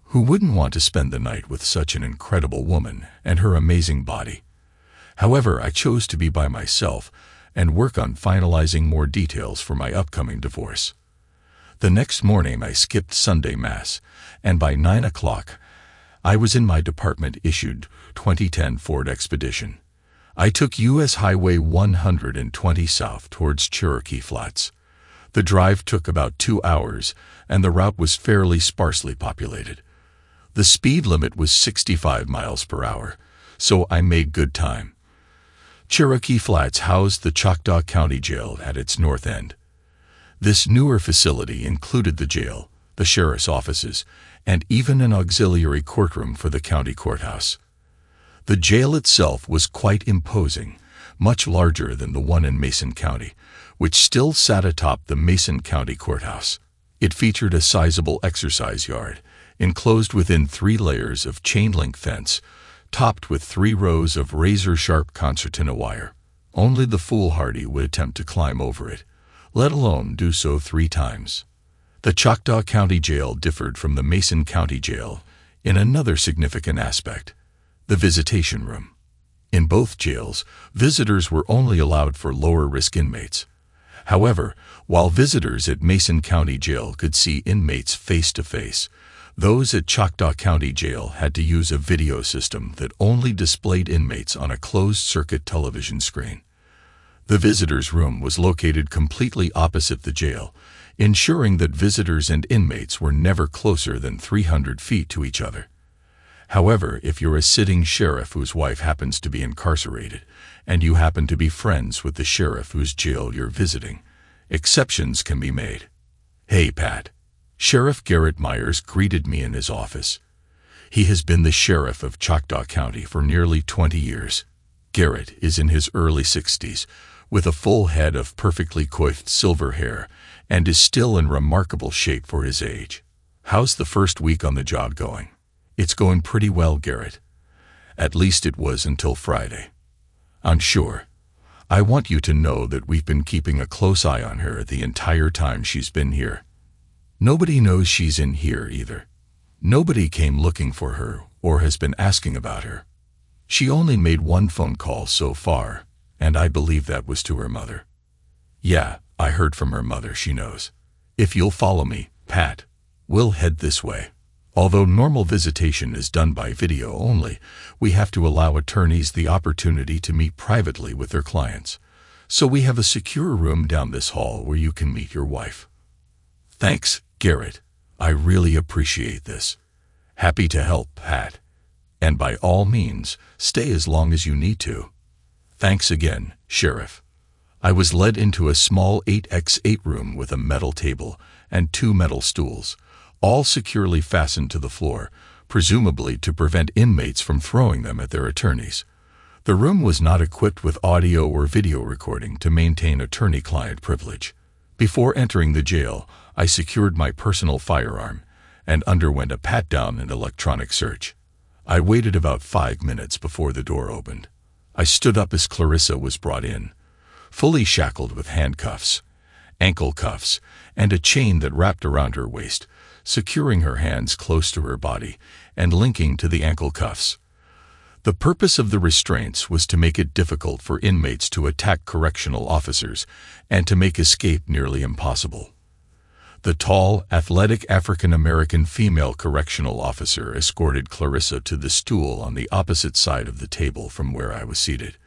Who wouldn't want to spend the night with such an incredible woman and her amazing body? However, I chose to be by myself and work on finalizing more details for my upcoming divorce. The next morning I skipped Sunday Mass, and by 9 o'clock I was in my department-issued 2010 Ford Expedition. I took U.S. Highway 120 south towards Cherokee Flats. The drive took about 2 hours, and the route was fairly sparsely populated. The speed limit was 65 miles per hour, so I made good time. Cherokee Flats housed the Choctaw County Jail at its north end. This newer facility included the jail, the sheriff's offices, and even an auxiliary courtroom for the county courthouse. The jail itself was quite imposing, much larger than the one in Mason County, which still sat atop the Mason County Courthouse. It featured a sizable exercise yard, enclosed within 3 layers of chain-link fence, topped with 3 rows of razor-sharp concertina wire. Only the foolhardy would attempt to climb over it, let alone do so 3 times. The Choctaw County Jail differed from the Mason County Jail in another significant aspect: the visitation room. In both jails, visitors were only allowed for lower-risk inmates. However, while visitors at Mason County Jail could see inmates face-to-face, those at Choctaw County Jail had to use a video system that only displayed inmates on a closed-circuit television screen. The visitors' room was located completely opposite the jail, ensuring that visitors and inmates were never closer than 300 feet to each other. However, if you're a sitting sheriff whose wife happens to be incarcerated, and you happen to be friends with the sheriff whose jail you're visiting, exceptions can be made. Hey, Pat. Sheriff Garrett Myers greeted me in his office. He has been the sheriff of Choctaw County for nearly 20 years. Garrett is in his early 60s, with a full head of perfectly coiffed silver hair, and is still in remarkable shape for his age. How's the first week on the job going? It's going pretty well, Garrett. At least it was until Friday. I'm sure. I want you to know that we've been keeping a close eye on her the entire time she's been here. Nobody knows she's in here either. Nobody came looking for her or has been asking about her. She only made one phone call so far, and I believe that was to her mother. Yeah, I heard from her mother, she knows. If you'll follow me, Pat, we'll head this way. Although normal visitation is done by video only, we have to allow attorneys the opportunity to meet privately with their clients. So we have a secure room down this hall where you can meet your wife. Thanks, Garrett. I really appreciate this. Happy to help, Pat. And by all means, stay as long as you need to. Thanks again, Sheriff. I was led into a small 8x8 room with a metal table and 2 metal stools, all securely fastened to the floor, presumably to prevent inmates from throwing them at their attorneys. The room was not equipped with audio or video recording to maintain attorney-client privilege. Before entering the jail, I secured my personal firearm and underwent a pat-down and electronic search. I waited about 5 minutes before the door opened. I stood up as Clarissa was brought in, fully shackled with handcuffs, ankle cuffs, and a chain that wrapped around her waist, securing her hands close to her body and linking to the ankle cuffs. The purpose of the restraints was to make it difficult for inmates to attack correctional officers and to make escape nearly impossible. The tall, athletic African-American female correctional officer escorted Clarissa to the stool on the opposite side of the table from where I was seated.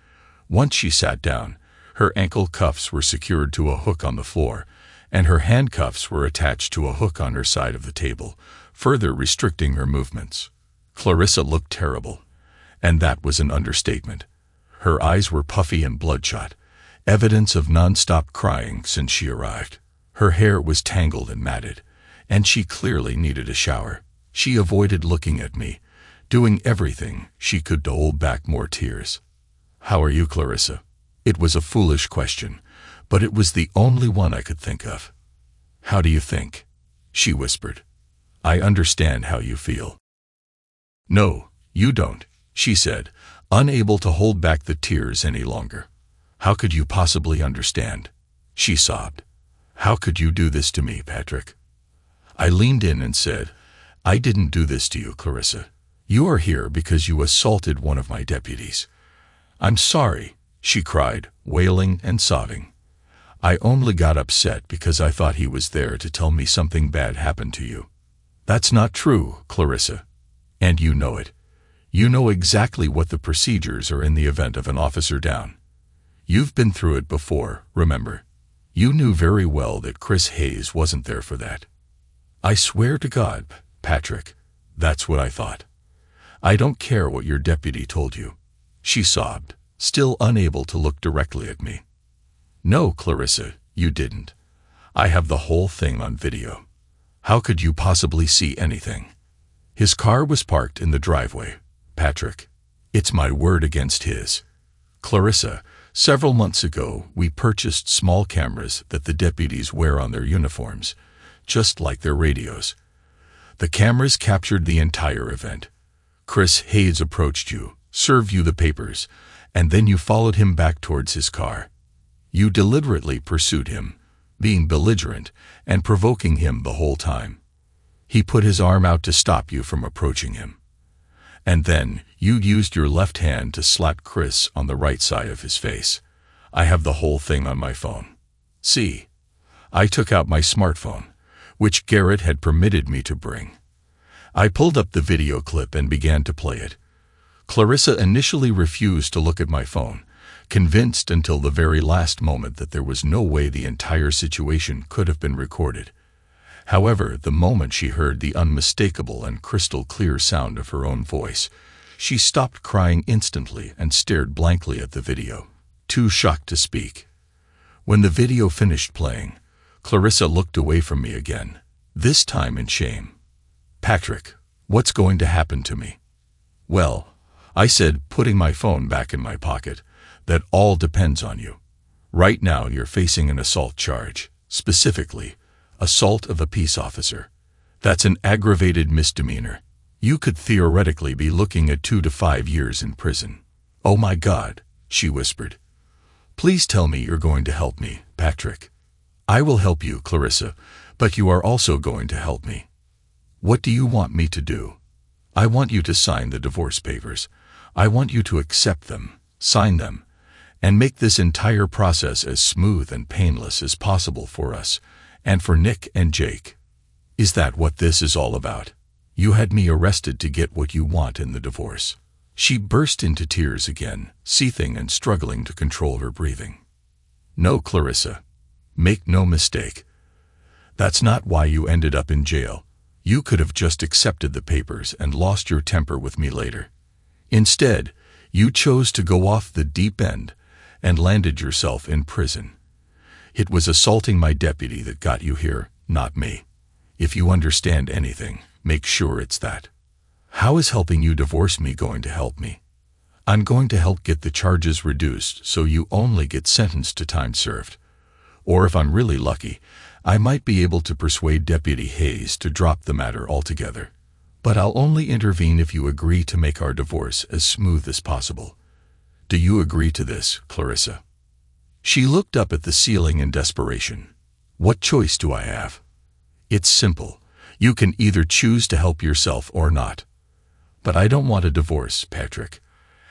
Once she sat down, her ankle cuffs were secured to a hook on the floor, and her handcuffs were attached to a hook on her side of the table, further restricting her movements. Clarissa looked terrible, and that was an understatement. Her eyes were puffy and bloodshot, evidence of non-stop crying since she arrived. Her hair was tangled and matted, and she clearly needed a shower. She avoided looking at me, doing everything she could to hold back more tears. "How are you, Clarissa?" It was a foolish question, but it was the only one I could think of. "How do you think?" she whispered. "I understand how you feel." "No, you don't," she said, unable to hold back the tears any longer. "How could you possibly understand?" she sobbed. "How could you do this to me, Patrick?" I leaned in and said, "I didn't do this to you, Clarissa. You are here because you assaulted one of my deputies." "I'm sorry," she cried, wailing and sobbing. "I only got upset because I thought he was there to tell me something bad happened to you." "That's not true, Clarissa. And you know it. You know exactly what the procedures are in the event of an officer down. You've been through it before, remember. You knew very well that Chris Hayes wasn't there for that." "I swear to God, Patrick, that's what I thought. I don't care what your deputy told you," she sobbed, still unable to look directly at me. "No, Clarissa, you didn't. I have the whole thing on video. How could you possibly see anything? His car was parked in the driveway, Patrick. It's my word against his. Clarissa, several months ago, we purchased small cameras that the deputies wear on their uniforms, just like their radios. The cameras captured the entire event. Chris Hayes approached you, served you the papers, and then you followed him back towards his car. You deliberately pursued him, being belligerent and provoking him the whole time. He put his arm out to stop you from approaching him. And then you used your left hand to slap Chris on the right side of his face. I have the whole thing on my phone. See, I took out my smartphone, which Garrett had permitted me to bring. I pulled up the video clip and began to play it. Clarissa initially refused to look at my phone, convinced until the very last moment that there was no way the entire situation could have been recorded. However, the moment she heard the unmistakable and crystal clear sound of her own voice, she stopped crying instantly and stared blankly at the video, too shocked to speak. When the video finished playing, Clarissa looked away from me again, this time in shame. "Patrick, what's going to happen to me?" "Well," I said, putting my phone back in my pocket, "that all depends on you. Right now you're facing an assault charge, specifically, assault of a peace officer. That's an aggravated misdemeanor. You could theoretically be looking at 2 to 5 years in prison." "Oh my God," she whispered. "Please tell me you're going to help me, Patrick." "I will help you, Clarissa, but you are also going to help me." What do you want me to do? I want you to sign the divorce papers. I want you to accept them, sign them, and make this entire process as smooth and painless as possible for us, and for Nick and Jake. Is that what this is all about? You had me arrested to get what you want in the divorce." She burst into tears again, seething and struggling to control her breathing. "No, Clarissa. Make no mistake. That's not why you ended up in jail. You could have just accepted the papers and lost your temper with me later. Instead, you chose to go off the deep end and landed yourself in prison. It was assaulting my deputy that got you here, not me. If you understand anything, make sure it's that. How is helping you divorce me going to help me? I'm going to help get the charges reduced so you only get sentenced to time served. Or if I'm really lucky, I might be able to persuade Deputy Hayes to drop the matter altogether. But I'll only intervene if you agree to make our divorce as smooth as possible. Do you agree to this, Clarissa?" She looked up at the ceiling in desperation. "What choice do I have? It's simple. You can either choose to help yourself or not. But I don't want a divorce, Patrick.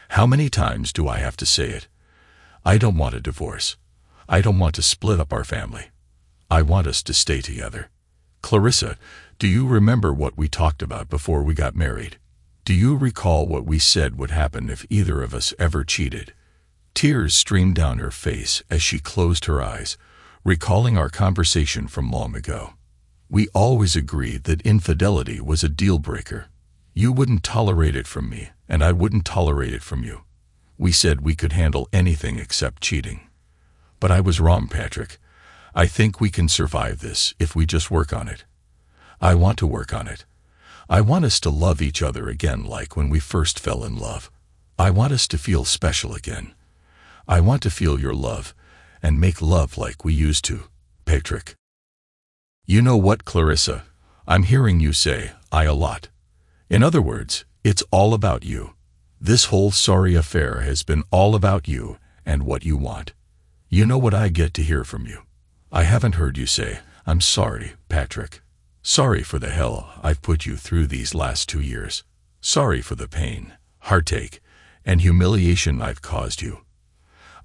How many times do I have to say it? I don't want a divorce. I don't want to split up our family. I want us to stay together. Clarissa, do you remember what we talked about before we got married? Do you recall what we said would happen if either of us ever cheated?" Tears streamed down her face as she closed her eyes, recalling our conversation from long ago. "We always agreed that infidelity was a deal-breaker. You wouldn't tolerate it from me, and I wouldn't tolerate it from you. We said we could handle anything except cheating. But I was wrong, Patrick. I think we can survive this if we just work on it. I want to work on it. I want us to love each other again like when we first fell in love. I want us to feel special again. I want to feel your love and make love like we used to, Patrick." "You know what, Clarissa? I'm hearing you say I a lot. In other words, it's all about you. This whole sorry affair has been all about you and what you want. You know what I get to hear from you? I haven't heard you say, 'I'm sorry, Patrick. Sorry for the hell I've put you through these last 2 years. Sorry for the pain, heartache, and humiliation I've caused you.'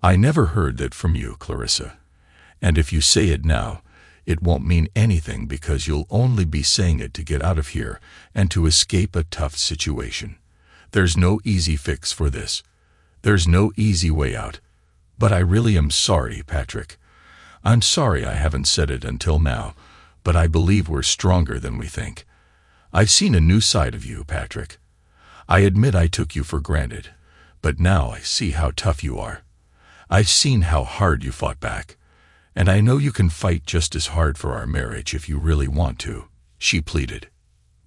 I never heard that from you, Clarissa. And if you say it now, it won't mean anything because you'll only be saying it to get out of here and to escape a tough situation. There's no easy fix for this. There's no easy way out. But I really am sorry, Patrick. I'm sorry I haven't said it until now, but I believe we're stronger than we think. I've seen a new side of you, Patrick. I admit I took you for granted, but now I see how tough you are. I've seen how hard you fought back. And I know you can fight just as hard for our marriage if you really want to," she pleaded.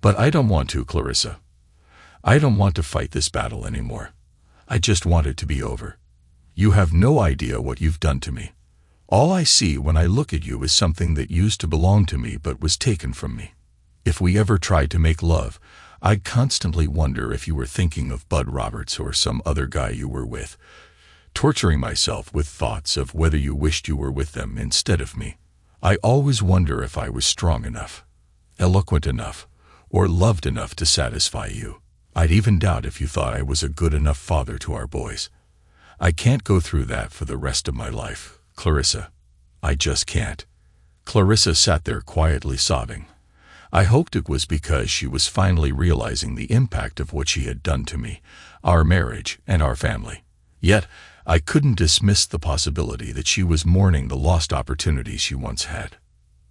"But I don't want to, Clarissa. I don't want to fight this battle anymore. I just want it to be over. You have no idea what you've done to me. All I see when I look at you is something that used to belong to me but was taken from me. If we ever tried to make love, I constantly wonder if you were thinking of Bud Roberts or some other guy you were with, torturing myself with thoughts of whether you wished you were with them instead of me. I always wonder if I was strong enough, eloquent enough, or loved enough to satisfy you. I'd even doubt if you thought I was a good enough father to our boys. I can't go through that for the rest of my life, Clarissa. I just can't." Clarissa sat there quietly sobbing. I hoped it was because she was finally realizing the impact of what she had done to me, our marriage, and our family. Yet, I couldn't dismiss the possibility that she was mourning the lost opportunities she once had.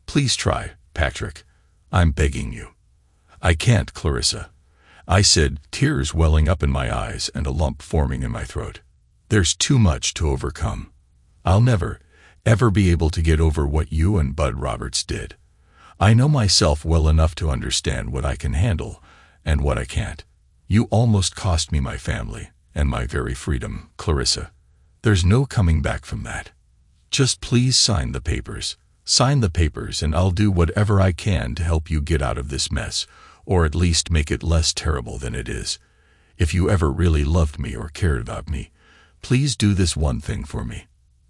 "Please try, Patrick. I'm begging you." "I can't, Clarissa," I said, tears welling up in my eyes and a lump forming in my throat. "There's too much to overcome. I'll never, ever be able to get over what you and Bud Roberts did. I know myself well enough to understand what I can handle and what I can't. You almost cost me my family and my very freedom, Clarissa. There's no coming back from that. Just please sign the papers. Sign the papers and I'll do whatever I can to help you get out of this mess, or at least make it less terrible than it is. If you ever really loved me or cared about me, please do this one thing for me.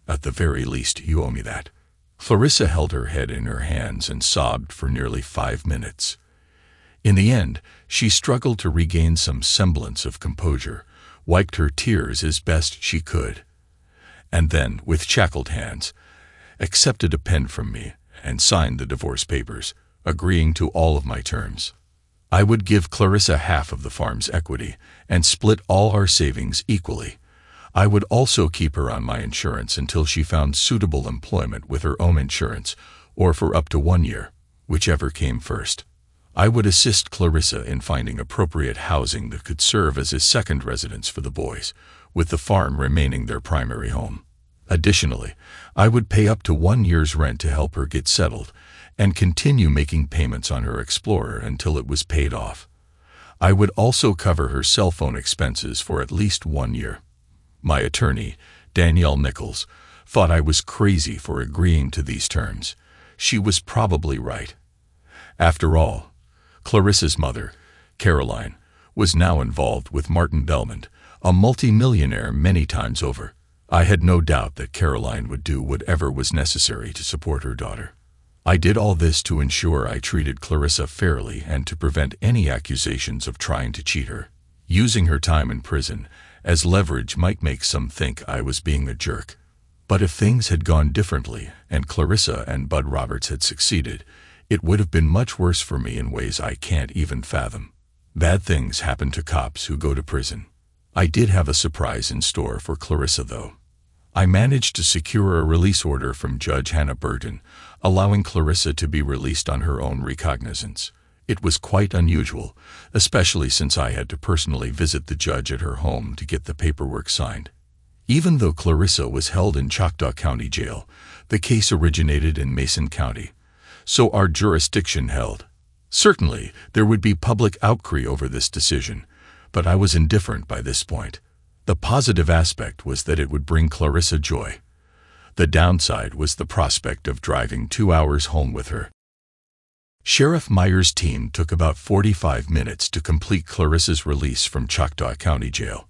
At the very least, you owe me that." Clarissa held her head in her hands and sobbed for nearly 5 minutes. In the end, she struggled to regain some semblance of composure, wiped her tears as best she could, and then, with shackled hands, accepted a pen from me and signed the divorce papers, agreeing to all of my terms. I would give Clarissa half of the farm's equity and split all our savings equally. I would also keep her on my insurance until she found suitable employment with her own insurance, or for up to 1 year, whichever came first. I would assist Clarissa in finding appropriate housing that could serve as a second residence for the boys, with the farm remaining their primary home. Additionally, I would pay up to 1 year's rent to help her get settled and continue making payments on her Explorer until it was paid off. I would also cover her cell phone expenses for at least 1 year. My attorney, Danielle Nichols, thought I was crazy for agreeing to these terms. She was probably right. After all, Clarissa's mother, Caroline, was now involved with Martin Belmont, a multi-millionaire many times over. I had no doubt that Caroline would do whatever was necessary to support her daughter. I did all this to ensure I treated Clarissa fairly and to prevent any accusations of trying to cheat her. Using her time in prison as leverage might make some think I was being a jerk. But if things had gone differently and Clarissa and Bud Roberts had succeeded, it would have been much worse for me in ways I can't even fathom. Bad things happen to cops who go to prison. I did have a surprise in store for Clarissa, though. I managed to secure a release order from Judge Hannah Burton, allowing Clarissa to be released on her own recognizance. It was quite unusual, especially since I had to personally visit the judge at her home to get the paperwork signed. Even though Clarissa was held in Choctaw County Jail, the case originated in Mason County, so our jurisdiction held. Certainly, there would be public outcry over this decision, but I was indifferent by this point. The positive aspect was that it would bring Clarissa joy. The downside was the prospect of driving 2 hours home with her. Sheriff Meyer's team took about 45 minutes to complete Clarissa's release from Choctaw County Jail.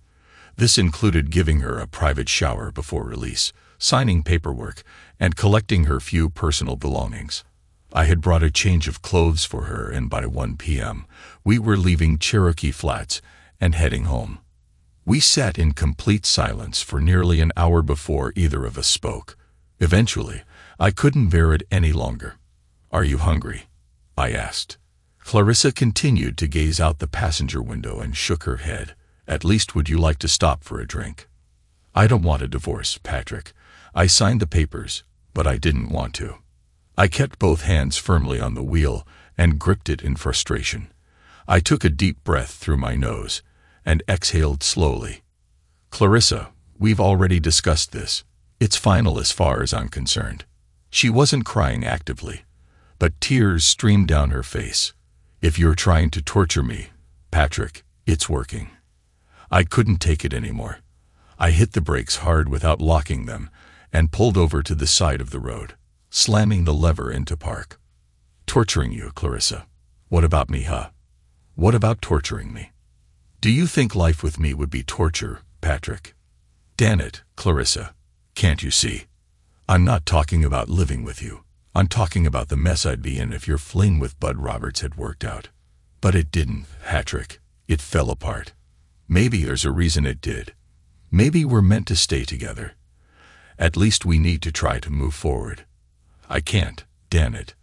This included giving her a private shower before release, signing paperwork, and collecting her few personal belongings. I had brought a change of clothes for her, and by 1 p.m., we were leaving Cherokee Flats and heading home. We sat in complete silence for nearly an hour before either of us spoke. Eventually, I couldn't bear it any longer. "Are you hungry?" I asked. Clarissa continued to gaze out the passenger window and shook her head. "At least would you like to stop for a drink?" "I don't want a divorce, Patrick. I signed the papers, but I didn't want to." I kept both hands firmly on the wheel and gripped it in frustration. I took a deep breath through my nose and exhaled slowly. "Clarissa, we've already discussed this. It's final as far as I'm concerned." She wasn't crying actively, but tears streamed down her face. "If you're trying to torture me, Patrick, it's working." I couldn't take it anymore. I hit the brakes hard without locking them and pulled over to the side of the road, slamming the lever into park. "Torturing you, Clarissa? What about me, huh? What about torturing me? Do you think life with me would be torture, Patrick? Damn it, Clarissa. Can't you see? I'm not talking about living with you. I'm talking about the mess I'd be in if your fling with Bud Roberts had worked out. But it didn't, Patrick. It fell apart. Maybe there's a reason it did. Maybe we're meant to stay together. At least we need to try to move forward. I can't, damn it.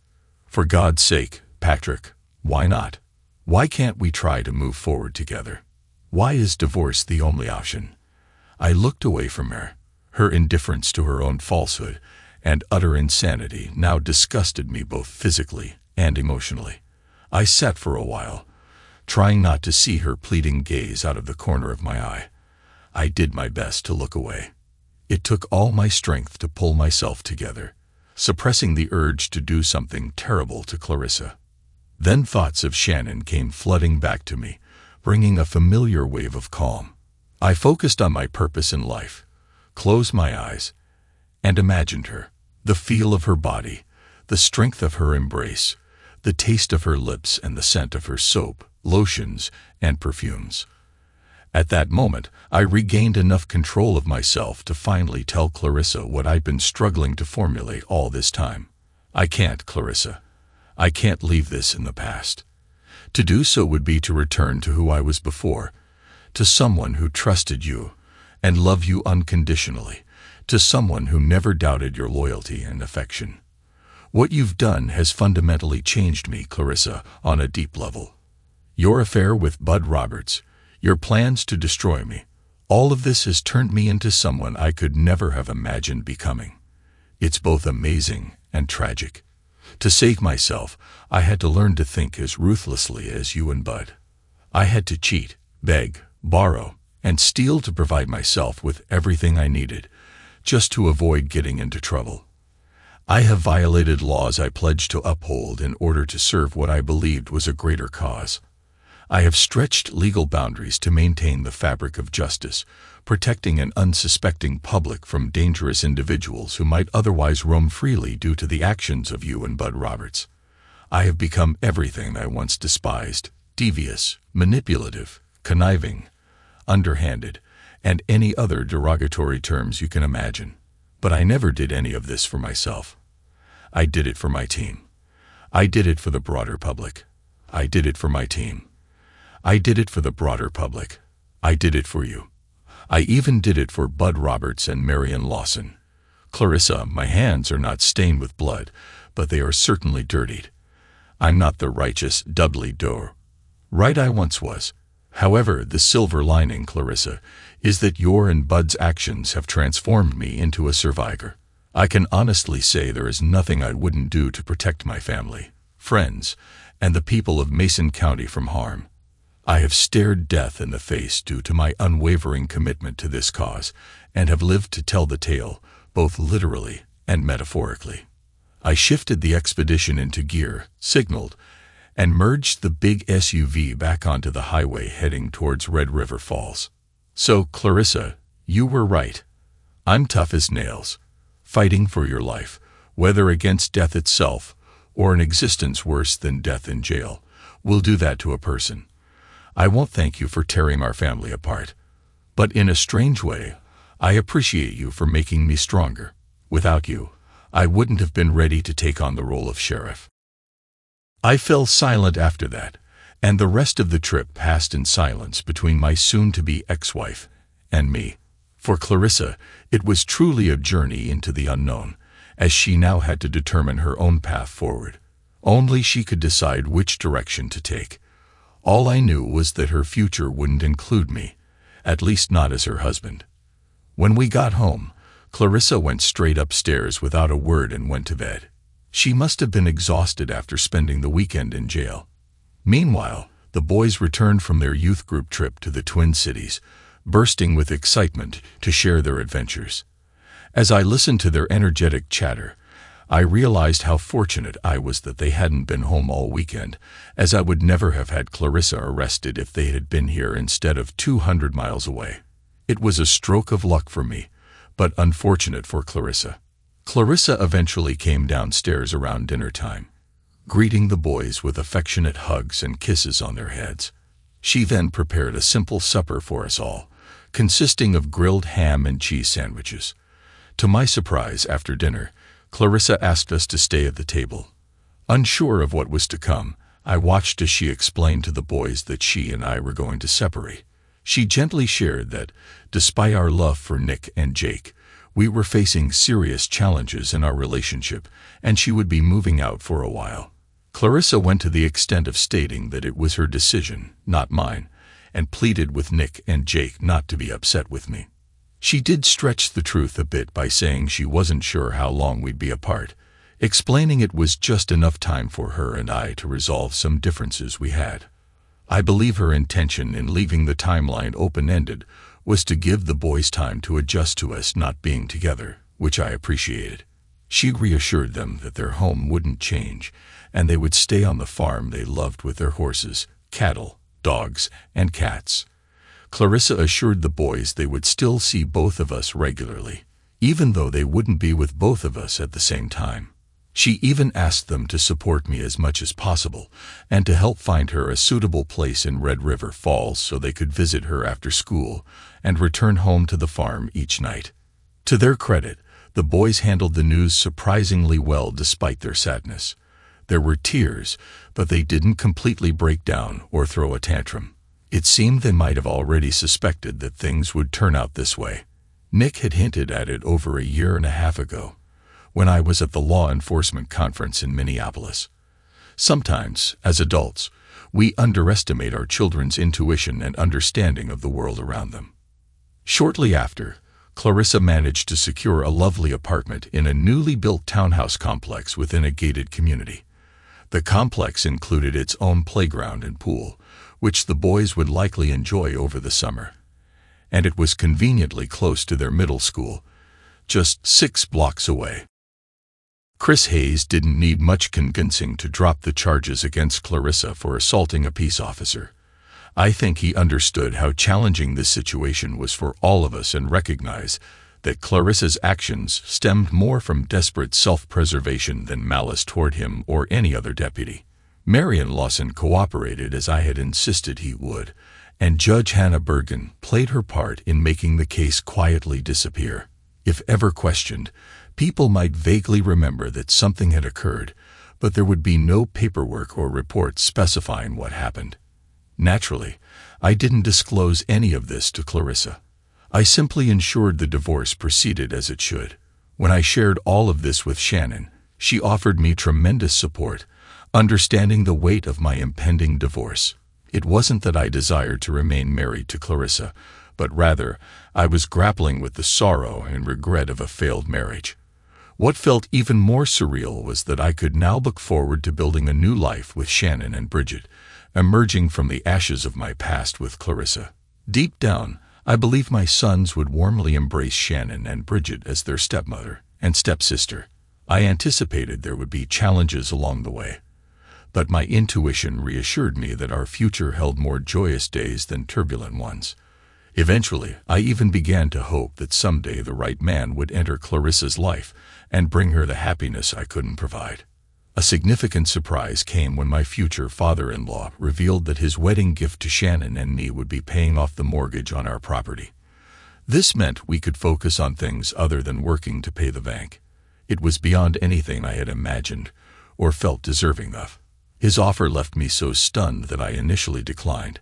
For God's sake, Patrick, why not? Why can't we try to move forward together? Why is divorce the only option?" I looked away from her. Her indifference to her own falsehood and utter insanity now disgusted me both physically and emotionally. I sat for a while, trying not to see her pleading gaze out of the corner of my eye. I did my best to look away. It took all my strength to pull myself together, suppressing the urge to do something terrible to Clarissa. Then thoughts of Shannon came flooding back to me, bringing a familiar wave of calm. I focused on my purpose in life, closed my eyes, and imagined her, the feel of her body, the strength of her embrace, the taste of her lips, and the scent of her soap, lotions, and perfumes. At that moment, I regained enough control of myself to finally tell Clarissa what I'd been struggling to formulate all this time. "I can't, Clarissa. I can't leave this in the past. To do so would be to return to who I was before, to someone who trusted you and loved you unconditionally, to someone who never doubted your loyalty and affection. What you've done has fundamentally changed me, Clarissa, on a deep level. Your affair with Bud Roberts, your plans to destroy me, all of this has turned me into someone I could never have imagined becoming. It's both amazing and tragic. To save myself, I had to learn to think as ruthlessly as you and Bud. I had to cheat, beg, borrow, and steal to provide myself with everything I needed, just to avoid getting into trouble. I have violated laws I pledged to uphold in order to serve what I believed was a greater cause. I have stretched legal boundaries to maintain the fabric of justice, protecting an unsuspecting public from dangerous individuals who might otherwise roam freely due to the actions of you and Bud Roberts. I have become everything I once despised: devious, manipulative, conniving, underhanded, and any other derogatory terms you can imagine. But I never did any of this for myself. I did it for my team. I did it for the broader public. I did it for my team. I did it for the broader public. I did it for you. I even did it for Bud Roberts and Marion Lawson. Clarissa, my hands are not stained with blood, but they are certainly dirtied. I'm not the righteous Dudley Doe. Right, I once was. However, the silver lining, Clarissa, is that your and Bud's actions have transformed me into a survivor. I can honestly say there is nothing I wouldn't do to protect my family, friends, and the people of Mason County from harm. I have stared death in the face due to my unwavering commitment to this cause, and have lived to tell the tale, both literally and metaphorically. I shifted the expedition into gear, signaled, and merged the big SUV back onto the highway heading towards Red River Falls. So, Clarissa, you were right. I'm tough as nails, fighting for your life, whether against death itself or an existence worse than death in jail. Will do that to a person. I won't thank you for tearing our family apart, but in a strange way, I appreciate you for making me stronger. Without you, I wouldn't have been ready to take on the role of sheriff. I fell silent after that, and the rest of the trip passed in silence between my soon-to-be ex-wife and me. For Clarissa, it was truly a journey into the unknown, as she now had to determine her own path forward. Only she could decide which direction to take. All I knew was that her future wouldn't include me, at least not as her husband. When we got home, Clarissa went straight upstairs without a word and went to bed. She must have been exhausted after spending the weekend in jail. Meanwhile, the boys returned from their youth group trip to the Twin Cities, bursting with excitement to share their adventures. As I listened to their energetic chatter, I realized how fortunate I was that they hadn't been home all weekend, as I would never have had Clarissa arrested if they had been here instead of 200 miles away. It was a stroke of luck for me, but unfortunate for Clarissa. Clarissa eventually came downstairs around dinner time, greeting the boys with affectionate hugs and kisses on their heads. She then prepared a simple supper for us all, consisting of grilled ham and cheese sandwiches. To my surprise, after dinner, Clarissa asked us to stay at the table. Unsure of what was to come, I watched as she explained to the boys that she and I were going to separate. She gently shared that, despite our love for Nick and Jake, we were facing serious challenges in our relationship, and she would be moving out for a while. Clarissa went to the extent of stating that it was her decision, not mine, and pleaded with Nick and Jake not to be upset with me. She did stretch the truth a bit by saying she wasn't sure how long we'd be apart, explaining it was just enough time for her and I to resolve some differences we had. I believe her intention in leaving the timeline open-ended was to give the boys time to adjust to us not being together, which I appreciated. She reassured them that their home wouldn't change, and they would stay on the farm they loved with their horses, cattle, dogs, and cats. Clarissa assured the boys they would still see both of us regularly, even though they wouldn't be with both of us at the same time. She even asked them to support me as much as possible and to help find her a suitable place in Red River Falls so they could visit her after school and return home to the farm each night. To their credit, the boys handled the news surprisingly well despite their sadness. There were tears, but they didn't completely break down or throw a tantrum. It seemed they might have already suspected that things would turn out this way. Nick had hinted at it over a year and a half ago, when I was at the law enforcement conference in Minneapolis. Sometimes, as adults, we underestimate our children's intuition and understanding of the world around them. Shortly after, Clarissa managed to secure a lovely apartment in a newly built townhouse complex within a gated community. The complex included its own playground and pool, which the boys would likely enjoy over the summer. And it was conveniently close to their middle school, just 6 blocks away. Chris Hayes didn't need much convincing to drop the charges against Clarissa for assaulting a peace officer. I think he understood how challenging this situation was for all of us and recognized that Clarissa's actions stemmed more from desperate self-preservation than malice toward him or any other deputy. Marion Lawson cooperated as I had insisted he would, and Judge Hannah Bergen played her part in making the case quietly disappear. If ever questioned, people might vaguely remember that something had occurred, but there would be no paperwork or report specifying what happened. Naturally, I didn't disclose any of this to Clarissa. I simply ensured the divorce proceeded as it should. When I shared all of this with Shannon, she offered me tremendous support, understanding the weight of my impending divorce. It wasn't that I desired to remain married to Clarissa, but rather, I was grappling with the sorrow and regret of a failed marriage. What felt even more surreal was that I could now look forward to building a new life with Shannon and Bridget, emerging from the ashes of my past with Clarissa. Deep down, I believe my sons would warmly embrace Shannon and Bridget as their stepmother and stepsister. I anticipated there would be challenges along the way, but my intuition reassured me that our future held more joyous days than turbulent ones. Eventually, I even began to hope that someday the right man would enter Clarissa's life and bring her the happiness I couldn't provide. A significant surprise came when my future father-in-law revealed that his wedding gift to Shannon and me would be paying off the mortgage on our property. This meant we could focus on things other than working to pay the bank. It was beyond anything I had imagined or felt deserving of. His offer left me so stunned that I initially declined.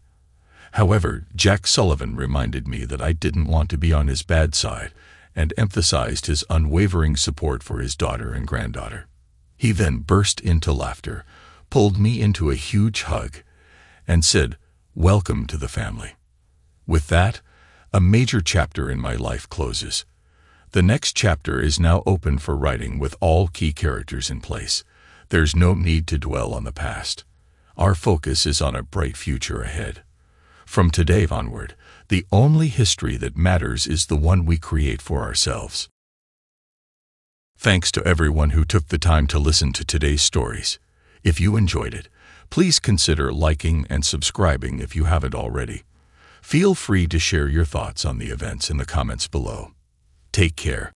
However, Jack Sullivan reminded me that I didn't want to be on his bad side and emphasized his unwavering support for his daughter and granddaughter. He then burst into laughter, pulled me into a huge hug, and said, "Welcome to the family." With that, a major chapter in my life closes. The next chapter is now open for writing with all key characters in place. There's no need to dwell on the past. Our focus is on a bright future ahead. From today onward, the only history that matters is the one we create for ourselves. Thanks to everyone who took the time to listen to today's stories. If you enjoyed it, please consider liking and subscribing if you haven't already. Feel free to share your thoughts on the events in the comments below. Take care,